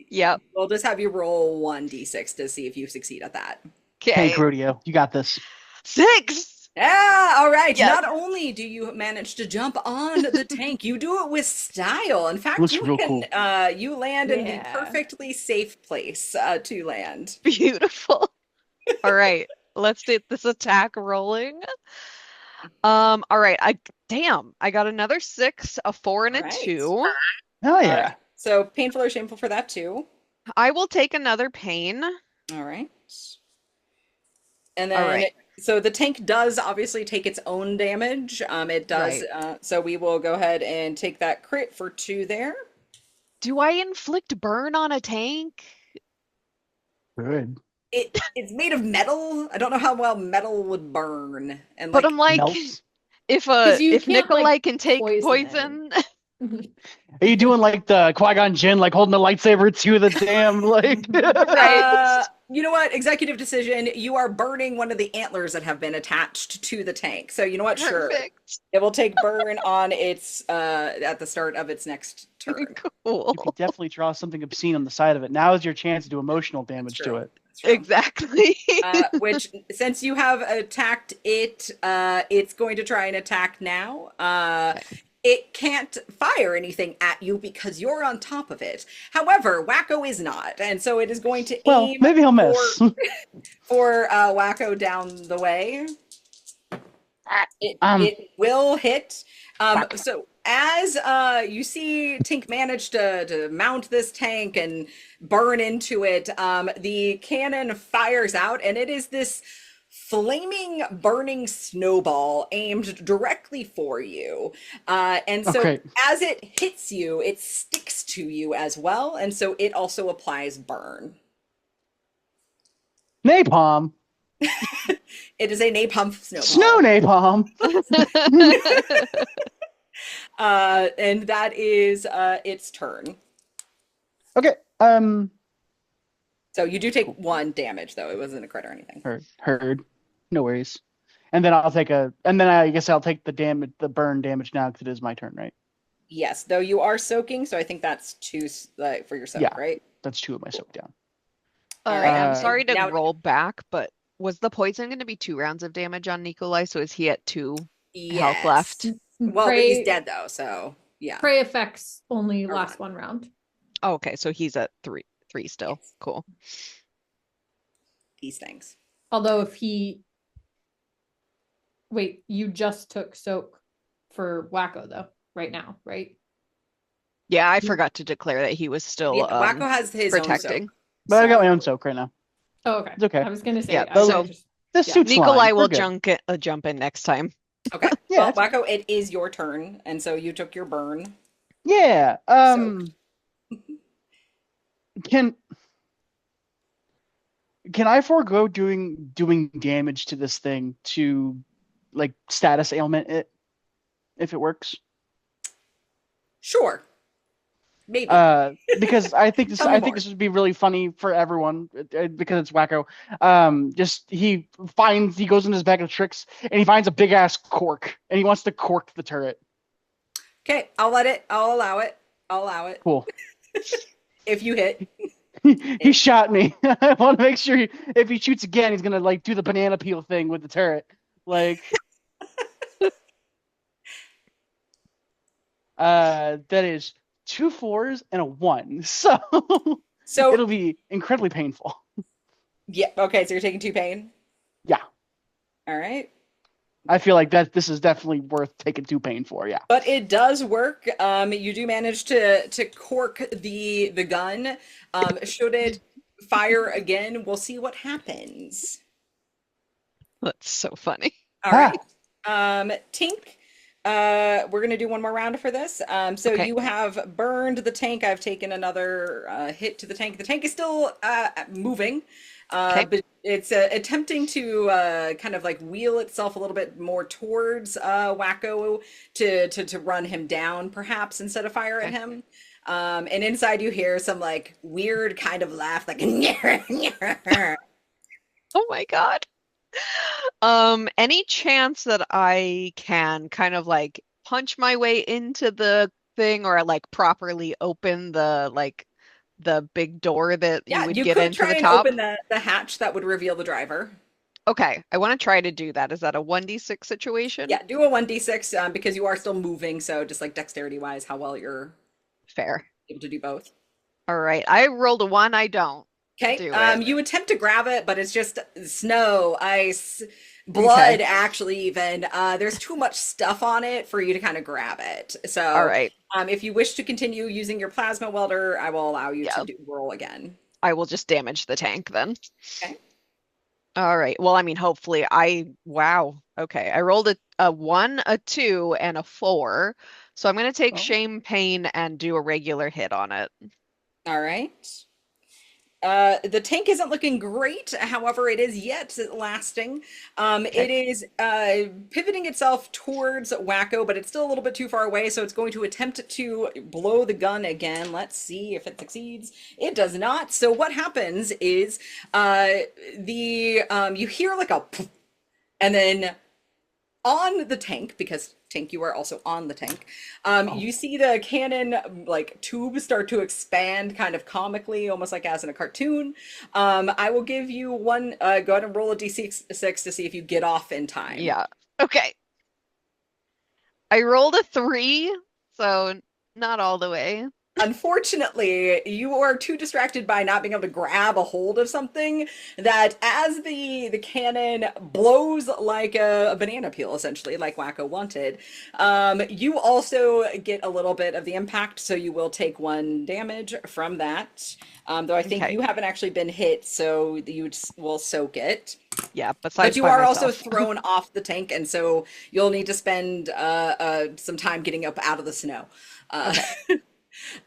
Yep. We'll just have you roll 1d6 to see if you succeed at that. Okay. Tank rodeo. You got this. 6. Yeah, all right. Yes. Not only do you manage to jump on the tank, you do it with style. In fact, Looks you real can cool. you land in the Yeah. perfectly safe place to land. Beautiful. All right. Let's get this attack rolling. All right. I got another 6, a 4, and a All right. 2. Hell yeah. right. So painful or shameful for that too. I will take another pain. All right. And All then, right. so the tank does obviously take its own damage. It does. So we will go ahead and take that crit for 2 there. Do I inflict burn on a tank? Good. It's made of metal. I don't know how well metal would burn. And But I'm like, Melts. if 'Cause you if can't, Nikolai like, can take poison poison, Are you doing like the Qui-Gon Jinn, like holding the lightsaber to the damn like? right? you know what? Executive decision. You are burning one of the antlers that have been attached to the tank. So you know what? Sure. Perfect. It will take burn on its at the start of its next turn. Cool. You could definitely draw something obscene on the side of it. Now is your chance to do emotional damage That's to true. it. That's true. Exactly. Which, since you have attacked it, it's going to try and attack now. It can't fire anything at you because you're on top of it. However, Wacko is not, and so it is going to Well, aim maybe he'll miss. for Wacko down the way. It will hit. So as you see Tink manage to mount this tank and burn into it, the cannon fires out, and it is this flaming, burning snowball aimed directly for you. And so Okay. as it hits you, it sticks to you as well, and so it also applies burn. Napalm. It is a napalm snowball. Snow napalm. And that is its turn. Okay. So you do take 1 damage, though. It wasn't a crit or anything. Heard. No worries. And then I guess I'll take the burn damage now because it is my turn, right? Yes, though you are soaking, so I think that's 2 for your soak, Yeah. right? That's 2 of my soak down. I'm sorry to now- roll back, but was the poison going to be 2 rounds of damage on Nikolai? So is he at 2 health left? Well, but he's dead, though, so yeah. Prey effects only Or last 1. 1 round. Oh, okay, so he's at 3 still. Yes. Cool. These things. Although if he... Wait, you just took soak for Wacko, though, right now, right? Yeah, I forgot to declare that he was still Yeah, Wacko has his protecting. own soak. But I got my own soak right now. Oh, okay. It's okay. I was going to say... Yeah, I so- just- This Yeah. suit's Nikolai fine. will We're good. jump in next time. Okay. Yeah, Well, Wacko, it is your turn, and so you took your burn. Yeah. Can I forego doing damage to this thing to like status ailment it if it works? Sure. Maybe. Because I think this Tell me I think more. this would be really funny for everyone because it's Wacko. Just he goes in his bag of tricks and he finds a big ass cork and he wants to cork the turret. Okay, I'll allow it. I'll allow it. Cool. If you hit. He shot me. I want to make sure if he shoots again, he's gonna like do the banana peel thing with the turret. Like, that is 2 4s and a 1, so So it'll be incredibly painful. yeah, okay, so you're taking 2 pain. Yeah, All right. I feel like this is definitely worth taking 2 pain for. Yeah. But it does work. You do manage to cork the gun. Should it fire again, we'll see what happens. That's so funny. All right. Tink, we're gonna do one more round for this. So Okay. you have burned the tank. I've taken another hit to the tank. The tank is still moving, Okay. but it's attempting to kind of like wheel itself a little bit more towards Wacko to run him down, perhaps, instead of fire at Okay. him. And inside you hear some like weird kind of laugh, like Oh my God. Any chance that I can kind of like punch my way into the thing or like properly open the big door that you yeah, would you get could into try the and top? open the hatch that would reveal the driver. Okay, I want to try to do that. Is that a 1d6 situation? Yeah, do a 1d6 because you are still moving, so just like dexterity wise, how well you're Fair. able to do both. All right. I rolled a 1. I don't. Okay, Do it. you attempt to grab it, but it's just snow, ice, blood, actually, even. There's too much stuff on it for you to kind of grab it. So, All right. if you wish to continue using your plasma welder, I will allow you Yeah. to roll again. I will just damage the tank then. Okay. All right. Well, I mean, hopefully wow. Okay. I rolled a 1, a 2, and a 4. So I'm going to take Oh. shame pain and do a regular hit on it. All right. The tank isn't looking great. However, it is yet lasting. It is pivoting itself towards Wacko, but it's still a little bit too far away, so it's going to attempt to blow the gun again. Let's see if it succeeds. It does not. So what happens is you hear like a poof, and then on the tank, because Tink, you are also on the tank. You see the cannon like tube start to expand kind of comically, almost like as in a cartoon. I will give you one, go ahead and roll a d6 to see if you get off in time. Yeah. Okay. I rolled a 3, so not all the way. Unfortunately, you are too distracted by not being able to grab a hold of something that as the cannon blows like a banana peel, essentially, like Wacko wanted, you also get a little bit of the impact, so you will take 1 damage from that. Though I think you haven't actually been hit, so you will soak it. Yeah, but you are also thrown off the tank, and so you'll need to spend some time getting up out of the snow.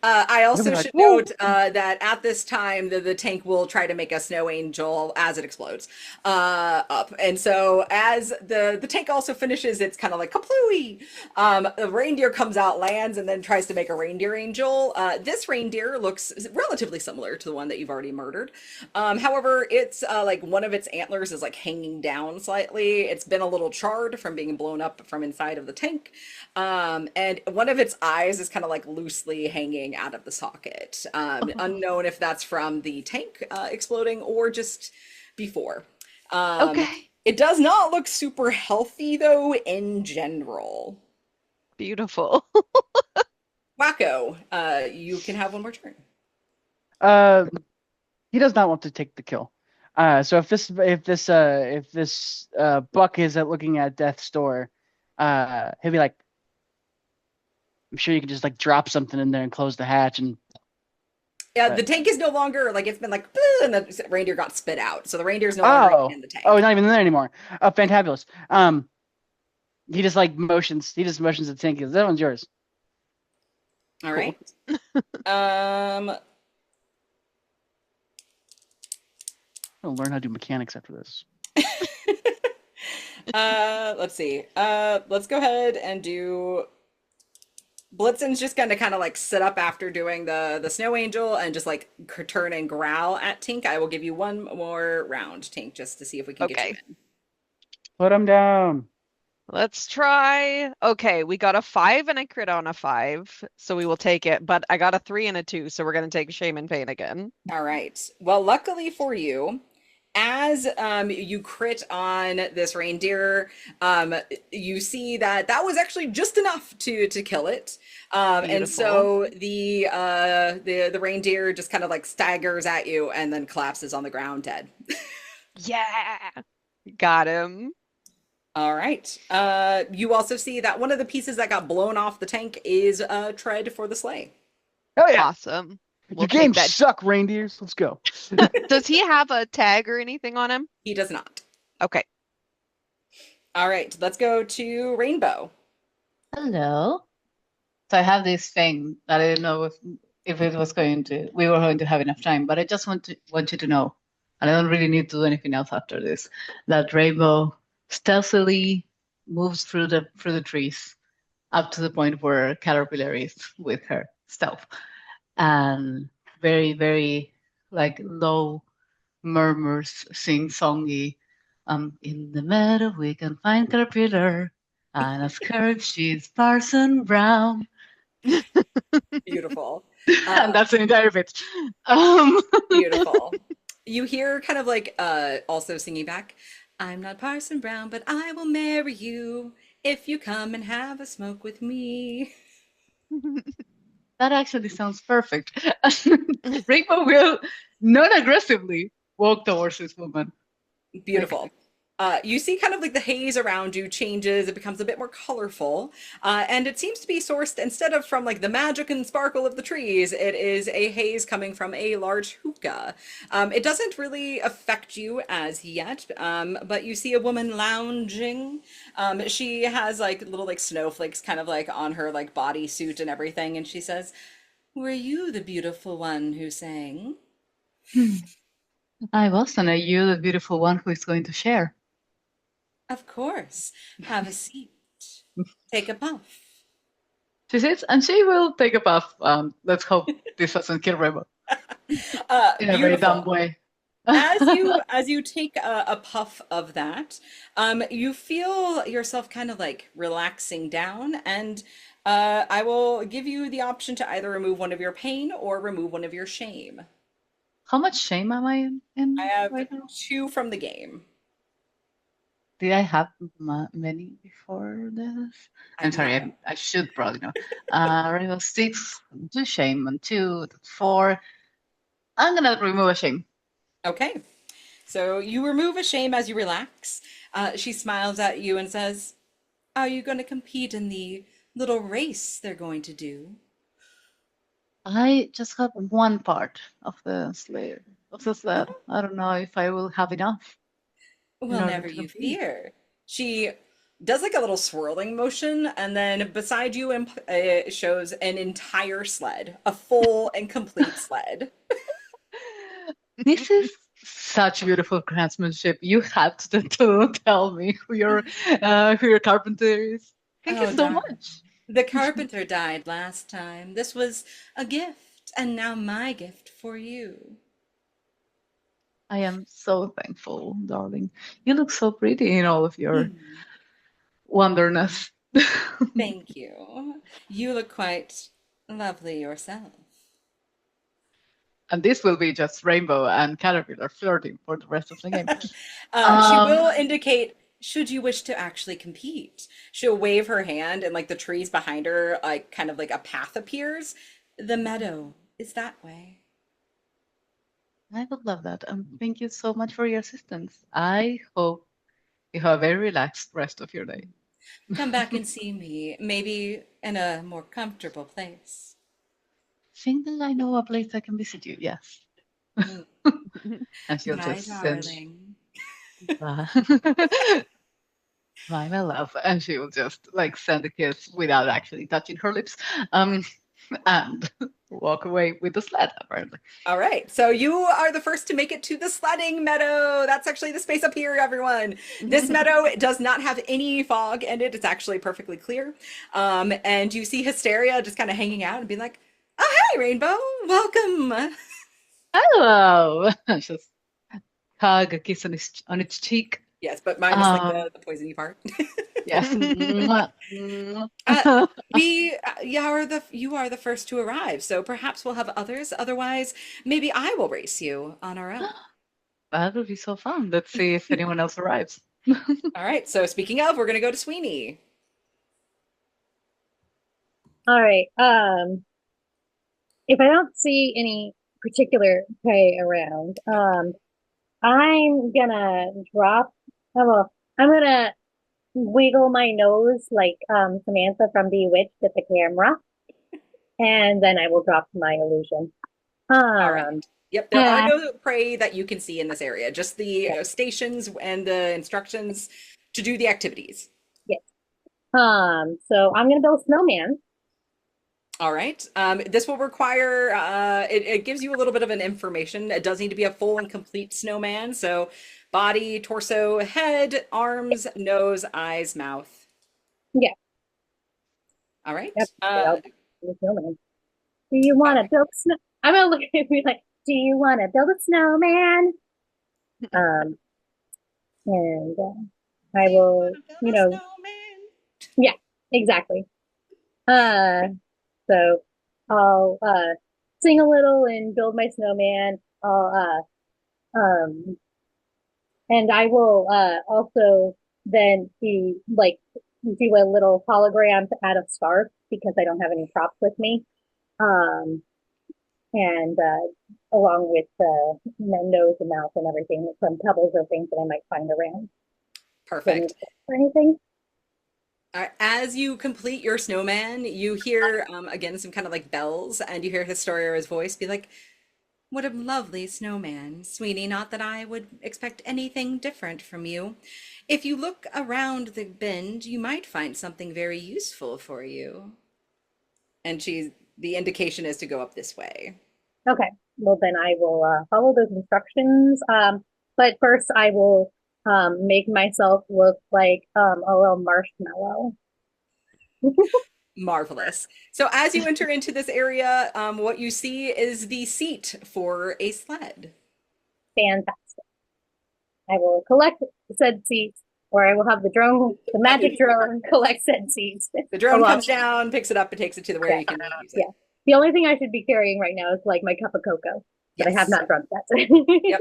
I also should note that at this time, the tank will try to make a snow angel as it explodes up. And so as the tank also finishes, it's kind of like kaplooey. The reindeer comes out, lands, and then tries to make a reindeer angel. This reindeer looks relatively similar to the one that you've already murdered. However, it's like one of its antlers is like hanging down slightly. It's been a little charred from being blown up from inside of the tank. And one of its eyes is kind of like loosely hanging out of the socket. Unknown if that's from the tank exploding or just before. Okay. It does not look super healthy though in general. Beautiful. Wacko, you can have one more turn. He does not want to take the kill. So if this buck is looking at death's door, he'll be like, I'm sure you can just like drop something in there and close the hatch and. Yeah, the tank is no longer like it's been like, and the reindeer got spit out, so the reindeer is no longer in the tank. Oh, not even there anymore. Oh, fantabulous. He just like motions. He just motions at Tink. That one's yours. All right. I'll learn how to do mechanics after this. Let's see. Let's go ahead and do. Blitzen's just going to kind of like sit up after doing the snow angel and just like turn and growl at Tink. I will give you one more round, Tink, just to see if we can get you in. Put him down. Let's try. Okay, we got a 5 and a crit on a 5, so we will take it. But I got a 3 and a 2, so we're going to take shame and pain again. All right. Well, luckily for you, as you crit on this reindeer, you see that was actually just enough to kill it. And so the reindeer just kind of like staggers at you and then collapses on the ground dead. Yeah, got him. All right. You also see that one of the pieces that got blown off the tank is tread for the sleigh. Oh yeah, awesome. Your games suck, reindeers. Let's go. Does he have a tag or anything on him? He does not. Okay. All right, let's go to Rainbow. Hello. So I have this thing that I didn't know if we were going to have enough time, but I just want you to know, and I don't really need to do anything else after this, that Rainbow stealthily moves through the trees up to the point where Caterpillar is with her stealth. And very, very like low murmurs, sing-songy. In the meadow we can find Caterpillar, and ask her if she's Parson Brown. Beautiful. And that's the entire bit. Beautiful. You hear kind of like also singing back, I'm not Parson Brown, but I will marry you if you come and have a smoke with me. That actually sounds perfect. Rainbow will not aggressively walk towards this woman. Beautiful. You see kind of like the haze around you changes. It becomes a bit more colorful. And it seems to be sourced instead of from like the magic and sparkle of the trees, it is a haze coming from a large hookah. It doesn't really affect you as yet, but you see a woman lounging. She has like little like snowflakes kind of like on her like bodysuit and everything. And she says, "Were you the beautiful one who sang?" I wasn't. Are you the beautiful one who is going to share? Of course. Have a seat. Take a puff. She says, and she will take a puff. Let's hope this doesn't kill Rainbow in a very dumb Beautiful. way. As you take a puff of that, you feel yourself kind of like relaxing down, and I will give you the option to either remove one of your pain or remove one of your shame. How much shame am I in I have right now? 2 from the game. Did I have many before this? I'm sorry, No. I should probably know. Rainbow 6, 2 shame, and 2, 4. I'm gonna remove a shame. Okay. So you remove a shame as you relax. She smiles at you and says, "Are you going to compete in the little race they're going to do?" I just got one part of the sled. I don't know if I will have enough in Well, order never to you compete. fear. She does like a little swirling motion, and then beside you shows an entire sled, a full and complete sled. This is such beautiful craftsmanship. You had to tell me who your carpenter is. Thank you Oh, so darn. much. The carpenter died last time. This was a gift, and now my gift for you. I am so thankful, darling. You look so pretty in all of your Hmm. wonderness. Thank you. You look quite lovely yourself. And this will be just Rainbow and Caterpillar flirting for the rest of the game. She will Um, indicate, should you wish to actually compete. She'll wave her hand, and like the trees behind her, like kind of like a path appears. The meadow is that way. I would love that. Thank you so much for your assistance. I hope you have a very relaxed rest of your day. Come back and see me, maybe in a more comfortable place. Think that I know a place I can visit you. Yes. Mm. And she'll My just send darling. bye, bye, my love, and she will just like send a kiss without actually touching her lips, and walk away with the sled. Apparently, All right, so you are the first to make it to the sledding meadow. That's actually the space up here, everyone. This meadow does not have any fog in it. It's actually perfectly clear. And you see Hysteria just kind of hanging out and being like, "Oh, hi, Rainbow. Welcome." hello. Just hug, a kiss on its cheek. Yes, but minus like the poisony part. Yes. Mwah, Uh, mwah. you are the first to arrive, so perhaps we'll have others. Otherwise, maybe I will race you on our own. That would be so fun. Let's see if anyone else arrives. All right, so speaking of, we're gonna go to Sweeney. All right. If I don't see any particular prey around, I'm gonna drop. Oh, well, I'm gonna wiggle my nose like Samantha from Bewitched at the camera, and then I will drop my illusion. All right. Um, Yep, there are uh, no prey that you can see in this area, just the yeah, stations and the instructions to do the activities. yeah. So I'm gonna build a snowman. All right. This will require, it gives you a little bit of an information. It does need to be a full and complete snowman. So body, torso, head, arms, nose, eyes, mouth. Yeah, All right. yep. I'll build a snowman. Do you want to Okay. build snow? I'm gonna look at me like, do you want to build a snowman? Um, and I Do you will, want to build you a know, snowman? yeah, exactly. Uh, so I'll sing a little and build my snowman. I'll and I will also then be like do a little hologram to add a scarf because I don't have any props with me. Um, and along with the nose and mouth and everything, some pebbles or things that I might find around. Do I need Perfect. or anything? As you complete your snowman, you hear again some kind of like bells, and you hear Historia's voice be like, "What a lovely snowman, Sweeney. Not that I would expect anything different from you. If you look around the bend, you might find something very useful for you." And the indication is to go up this way. Okay. well, then I will follow those instructions. But first I will make myself look like a little marshmallow. Marvelous. So as you enter into this area, what you see is the seat for a sled. Fantastic. I will collect said seats, or I will have the magic drone collect said seats. The drone Along- comes down, picks it up, and takes it to the where you can use it. Yeah. The only thing I should be carrying right now is like my cup of cocoa, but I have Yes. not drunk that. Yep.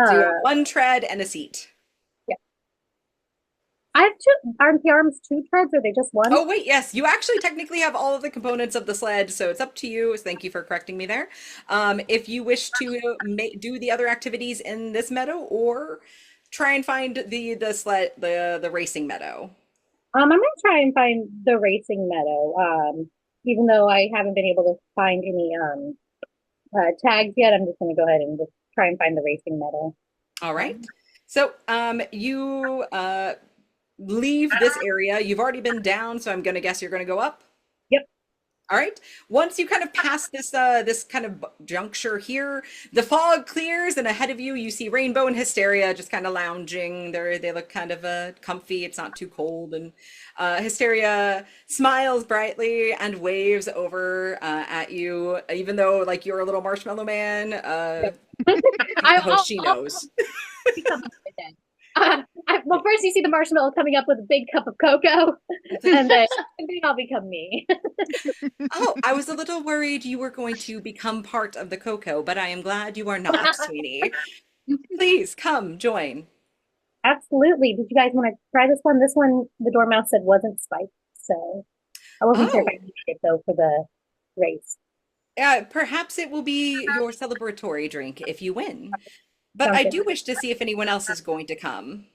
So you have one tread and a seat. I have two. Aren't the arms two treads? Or are they just one? Oh, wait, yes. You actually technically have all of the components of the sled, so it's up to you. Thank you for correcting me there. If you wish to do the other activities in this meadow or try and find the sled, the racing meadow. I'm gonna try and find the racing meadow. Even though I haven't been able to find any tags yet, I'm just gonna go ahead and just try and find the racing meadow. All right. So you leave this area. You've already been down, so I'm going to guess you're going to go up. Yep. All right. Once you kind of pass this this kind of juncture here, the fog clears, and ahead of you, you see Rainbow and Hysteria just kind of lounging. They look kind of comfy. It's not too cold, and Hysteria smiles brightly and waves over at you, even though like you're a little marshmallow man. I hope she knows. Well, first you see the marshmallow coming up with a big cup of cocoa, and then I'll become me. Oh, I was a little worried you were going to become part of the cocoa, but I am glad you are not, Sweeney. Please come join. Absolutely. Did you guys want to try this one? This one, the dormouse said wasn't spiked, so I wasn't sure if I needed it though for the race. Perhaps it will be your celebratory drink if you win. But Sounds I good. do wish to see if anyone else is going to come.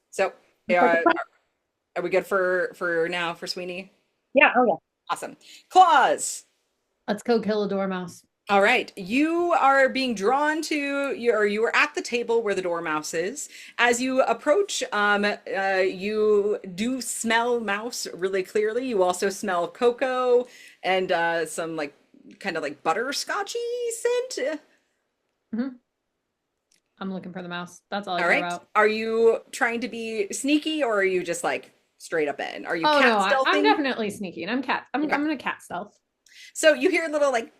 So, Okay. are we good for now for Sweeney? Yeah. Oh yeah. Awesome. Claws. Let's go kill a dormouse. All right, you are being drawn to you are at the table where the dormouse is. As you approach, you do smell mouse really clearly. You also smell cocoa and some like kind of like butterscotchy scent. I'm looking for the mouse. That's all I All care right, about. are you trying to be sneaky or are you just like straight up in? Are you Oh cat no, stealthing? I'm definitely sneaky, and I'm Okay. gonna cat stealth. So you hear a little like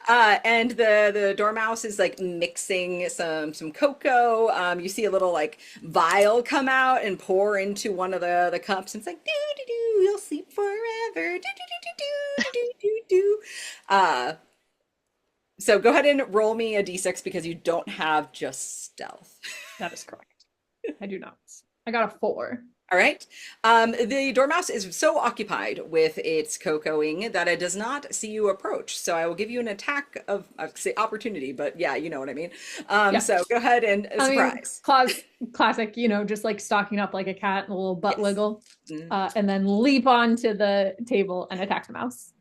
and the dormouse is like mixing some cocoa. You see a little like vial come out and pour into one of the cups, and it's like you'll sleep forever. So go ahead and roll me a d6 because you don't have just stealth. That is correct. I do not. I got a 4. All right. The dormouse is so occupied with its cocoaing that it does not see you approach. So I will give you an attack of, I would say opportunity, but yeah, you know what I mean. Yeah. So go ahead and surprise. Classic, just like stalking up like a cat and a little butt Yes. wiggle, Mm. and then leap onto the table and attack the mouse.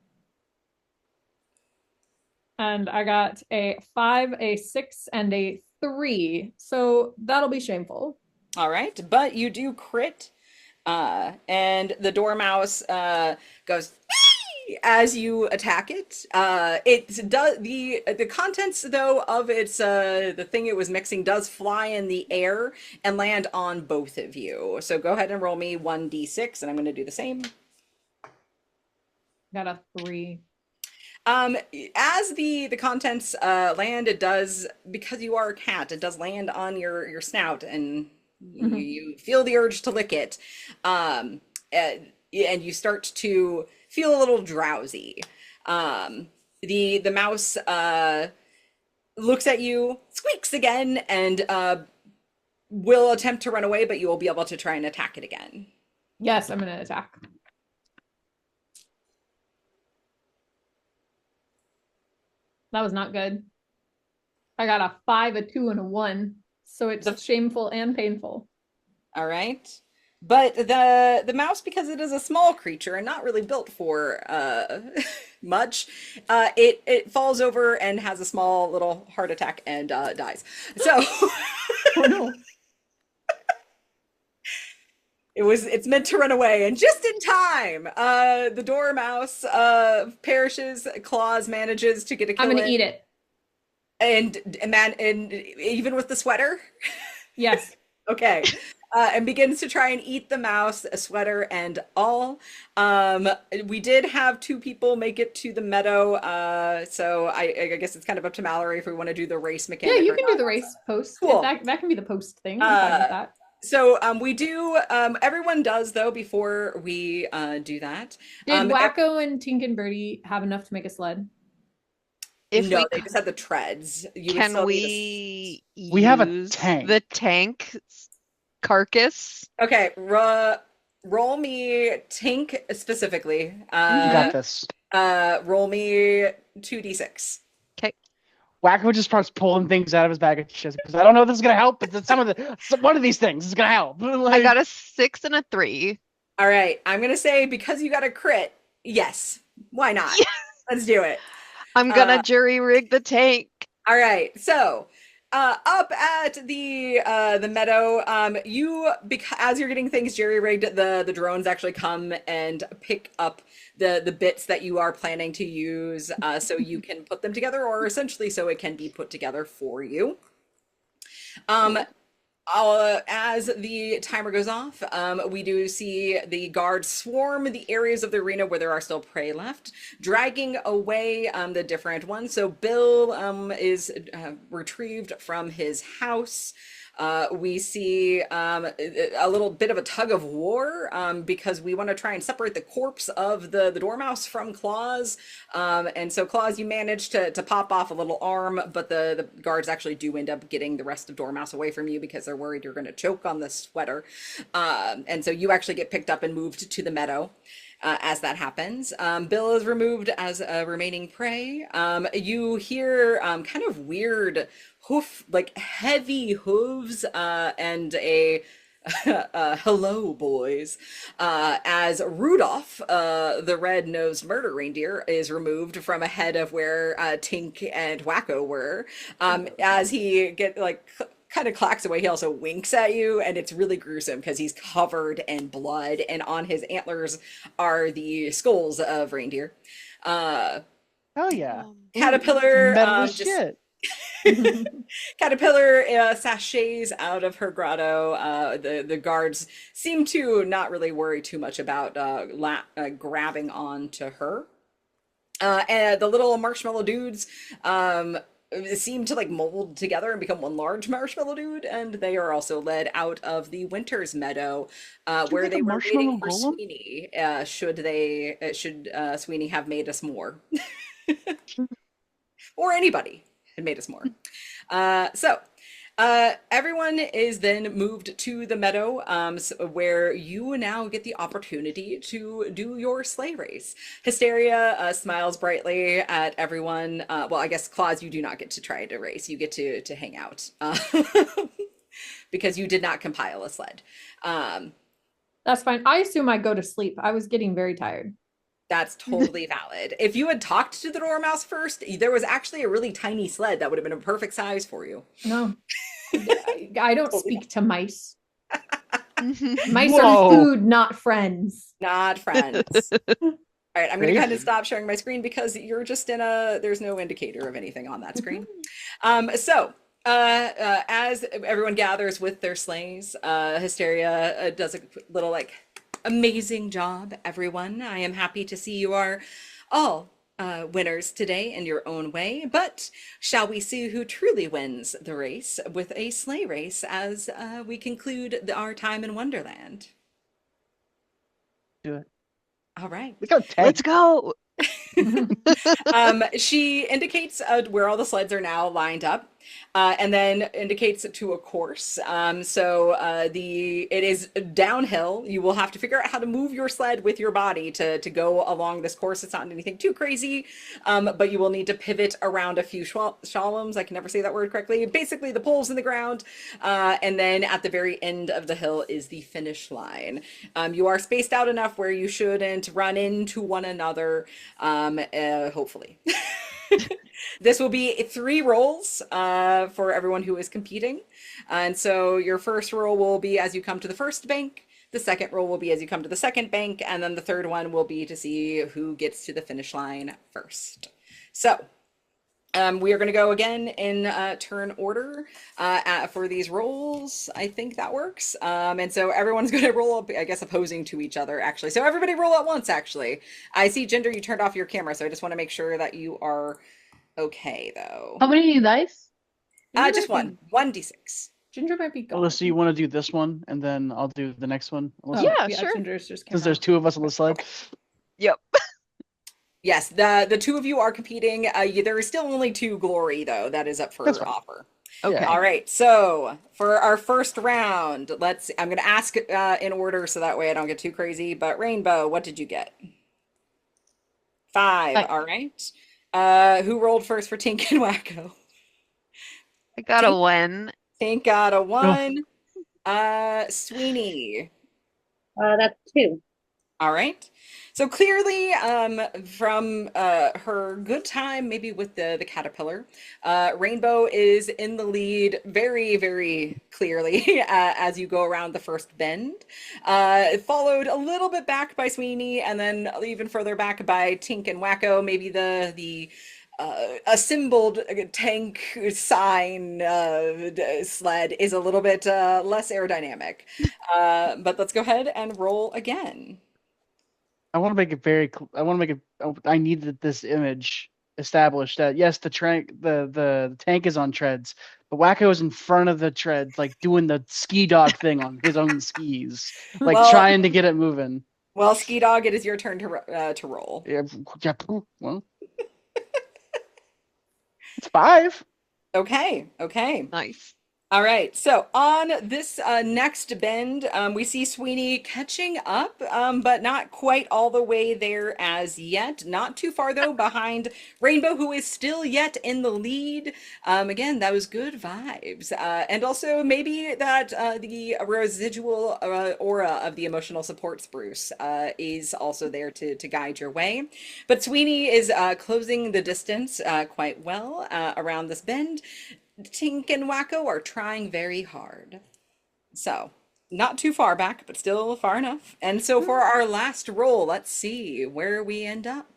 And I got a 5, a 6, and a 3. So that'll be shameful. All right, but you do crit, and the dormouse goes as you attack it. It does the contents though of its the thing it was mixing does fly in the air and land on both of you. So go ahead and roll me 1d6, and I'm going to do the same. Got a 3. As the contents land, it does, because you are a cat, it does land on your snout, and you feel the urge to lick it, and you start to feel a little drowsy. The mouse looks at you, squeaks again, and will attempt to run away, but you will be able to try and attack it again. Yes, I'm gonna attack. That was not good. I got a 5, a 2, and a 1. So it's shameful and painful. All right. But the mouse, because it is a small creature and not really built for much, it falls over and has a small little heart attack and dies. So Oh no. It's meant to run away, and just in time, the dormouse perishes. Claus manages to get a kill I'm gonna in, eat it. and even with the sweater, Yes. okay, and begins to try and eat the mouse, a sweater and all. We did have 2 people make it to the meadow, so I guess it's kind of up to Mallory if we want to do the race Yeah, mechanic. you or can not. do the race post. Cool. That can be the post thing. I'm fine with that. So we do. Everyone does though before we do that. Did Wacko and Tink and Birdie have enough to make a sled? If no, we they just had the treads. You would can still we We have a use tank. the tank carcass? Okay, roll me Tink specifically. You got this. Roll me 2d6. Wacko just starts pulling things out of his bag of chips because I don't know if this is gonna help, but one of these things is gonna help. I got a 6 and a 3. All right, I'm gonna say because you got a crit, yes. Why not? Yeah. Let's do it. I'm gonna jury rig the tank. All right, so up at the meadow, as you're getting things jerry rigged, the drones actually come and pick up the bits that you are planning to use, so you can put them together, or essentially so it can be put together for you. As the timer goes off, we do see the guards swarm the areas of the arena where there are still prey left, dragging away the different ones. So Bill is retrieved from his house. We see a little bit of a tug of war because we want to try and separate the corpse of the dormouse from Claus. And so Claus, you manage to pop off a little arm, but the guards actually do end up getting the rest of dormouse away from you because they're worried you're going to choke on the sweater. And so you actually get picked up and moved to the meadow. As that happens, Bill is removed as a remaining prey. You hear kind of weird like heavy hooves and a hello, boys, as Rudolph, the red-nosed murder reindeer, is removed from ahead of where Tink and Wacko were. As he kind of clacks away, he also winks at you, and it's really gruesome because he's covered in blood, and on his antlers are the skulls of reindeer. Hell yeah. Caterpillar Metal shit. Caterpillar sachets out of her grotto. The guards seem to not really worry too much about grabbing onto her. And the little marshmallow dudes seem to like mold together and become one large marshmallow dude, and they are also led out of the Winter's Meadow, where they were waiting for Sweeney. Should Sweeney have made us more, or anybody had made us more. So everyone is then moved to the meadow, where you now get the opportunity to do your sleigh race. Hysteria smiles brightly at everyone. Well, I guess Claus, you do not get to try to race. You get to hang out because you did not compile a sled. That's fine. I assume I go to sleep. I was getting very tired. That's totally valid. If you had talked to the dormouse first, there was actually a really tiny sled that would have been a perfect size for you. No, I don't speak to mice. Mice Whoa. are food, not friends. Not friends. All right, I'm going to kind of stop sharing my screen because you're just there's no indicator of anything on that screen. So as everyone gathers with their sleighs, Hysteria does a little like, amazing job, everyone. I am happy to see you are all winners today in your own way, but shall we see who truly wins the race with a sleigh race as we conclude our time in Wonderland? Do it. All right. Let's go. She indicates where all the sleds are now lined up, and then indicates to a course. It is downhill. You will have to figure out how to move your sled with your body to go along this course. It's not anything too crazy, but you will need to pivot around a few shaloms. I can never say that word correctly. Basically, the poles in the ground, and then at the very end of the hill is the finish line. You are spaced out enough where you shouldn't run into one another. Hopefully. This will be 3 rolls for everyone who is competing. And so your first roll will be as you come to the first bank. The second roll will be as you come to the second bank, and then the third one will be to see who gets to the finish line first. So we are going to go again in turn order for these rolls. I think that works. And so everyone's going to roll up, I guess, opposing to each other, actually. So everybody roll at once, actually. I see, Ginger, you turned off your camera, so I just want to make sure that you are okay, though. How many dice? Just one. 1d6. Ginger might be gone. Alyssa, you want to do this one, and then I'll do the next one? Oh, Yeah, sure. Ginger's just Because there's 2 of us on the sled. Yep. Yes, the two of you are competing. There is still only 2 glory, though. That is up for That's fine. offer. Okay. All right, so for our first round, I'm going to ask in order so that way I don't get too crazy. But Rainbow, what did you get? 5. Five. All right. Who rolled first for Tink and Wacko? I got a win. Tink got a 1. Sweeney. That's 2. All right. So clearly, from her good time, maybe with the caterpillar, Rainbow is in the lead very, very clearly as you go around the first bend. Followed a little bit back by Sweeney, and then even further back by Tink and Wacko. Maybe the assembled tank sign sled is a little bit less aerodynamic. But let's go ahead and roll again. I want to make it very. I needed this image established that yes, the tank is on treads, but Wacko is in front of the treads, like doing the ski dog thing on his own skis, like Well- trying to get it moving. Well, Ski Dog, it is your turn to roll. Yeah, well, it's 5. Okay. Nice. All right, so on this next bend, we see Sweeney catching up, but not quite all the way there as yet. Not too far, though, behind Rainbow, who is still yet in the lead. Again, that was good vibes. And also maybe that the residual aura of the emotional support spruce is also there to guide your way. But Sweeney is closing the distance quite well around this bend. Tink and Wacko are trying very hard. So, not too far back, but still far enough. And so for our last roll, let's see where we end up.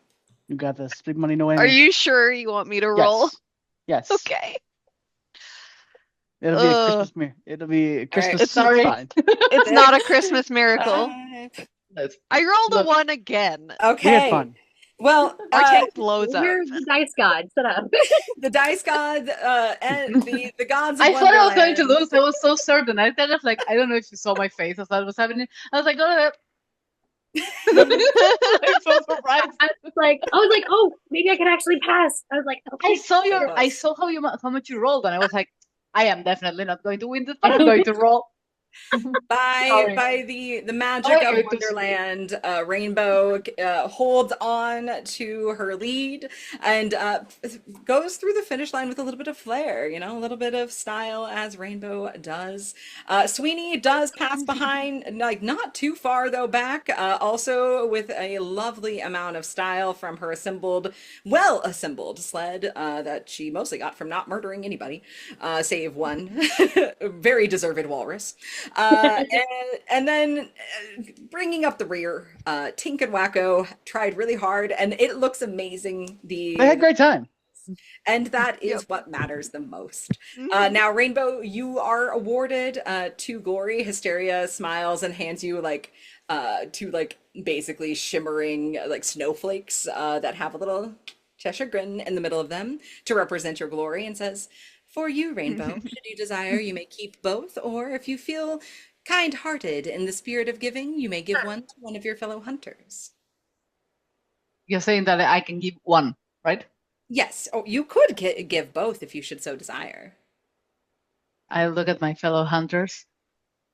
You got this. Big money, no Are aiming. you sure you want me to roll? Yes. Okay. It'll be a Christmas mirror. It'll be a Christmas. It's sorry. fine. It's not a Christmas miracle. 5. I rolled a Look. 1 again. We Okay. had fun. Well, Our tank blows up. We're the dice god. Shut up. the dice god and the gods of I thought I was going to Wonderland. lose. I was so certain. I kind of like, I don't know if you saw my face as that was happening. I was like, oh, I'm so surprised. I was like, oh, maybe I can actually pass. I was like, okay. I saw how much you rolled, and I was like, I am definitely not going to win this, but I'm going to roll. Sorry. By the magic Oh, of it was- Wonderland, Rainbow holds on to her lead and goes through the finish line with a little bit of flair, a little bit of style as Rainbow does. Sweeney does pass behind, like not too far though back, also with a lovely amount of style from her well-assembled sled that she mostly got from not murdering anybody, save one very deserved walrus. And then bringing up the rear, Tink and Wacko tried really hard, and it looks amazing. I had a great time. And that is what matters the most. Now, Rainbow, you are awarded 2 glory. Hysteria smiles and hands you two basically shimmering snowflakes that have a little Cheshire grin in the middle of them to represent your glory, and says, "For you, Rainbow, should you desire, you may keep both, or if you feel kind-hearted in the spirit of giving, you may give one to one of your fellow hunters." You're saying that I can give one, right? Yes, or you could give both if you should so desire. I look at my fellow hunters,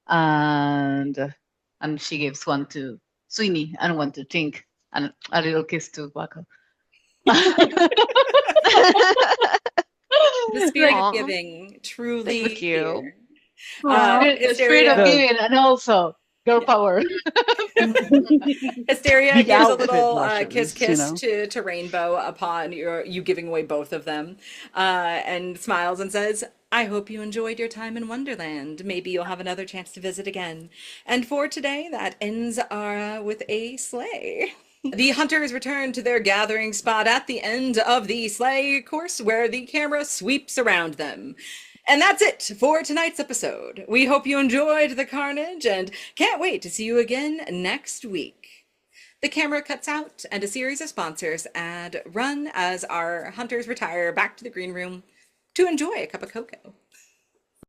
and she gives one to Sweeney and one to Tink, and a little kiss to Wacko. The spirit Aw. of giving, truly. Thank you. here. The spirit of Hysteria, giving, and also Girl power. Hysteria The gives a outfit little blushes, kiss you know? to Rainbow upon you giving away both of them, and smiles and says, I hope you enjoyed your time in Wonderland. Maybe you'll have another chance to visit again. And for today, that ends with a sleigh. The hunters return to their gathering spot at the end of the sleigh course, where the camera sweeps around them. And that's it for tonight's episode. We hope you enjoyed the carnage and can't wait to see you again next week. The camera cuts out and a series of sponsors run as our hunters retire back to the green room to enjoy a cup of cocoa.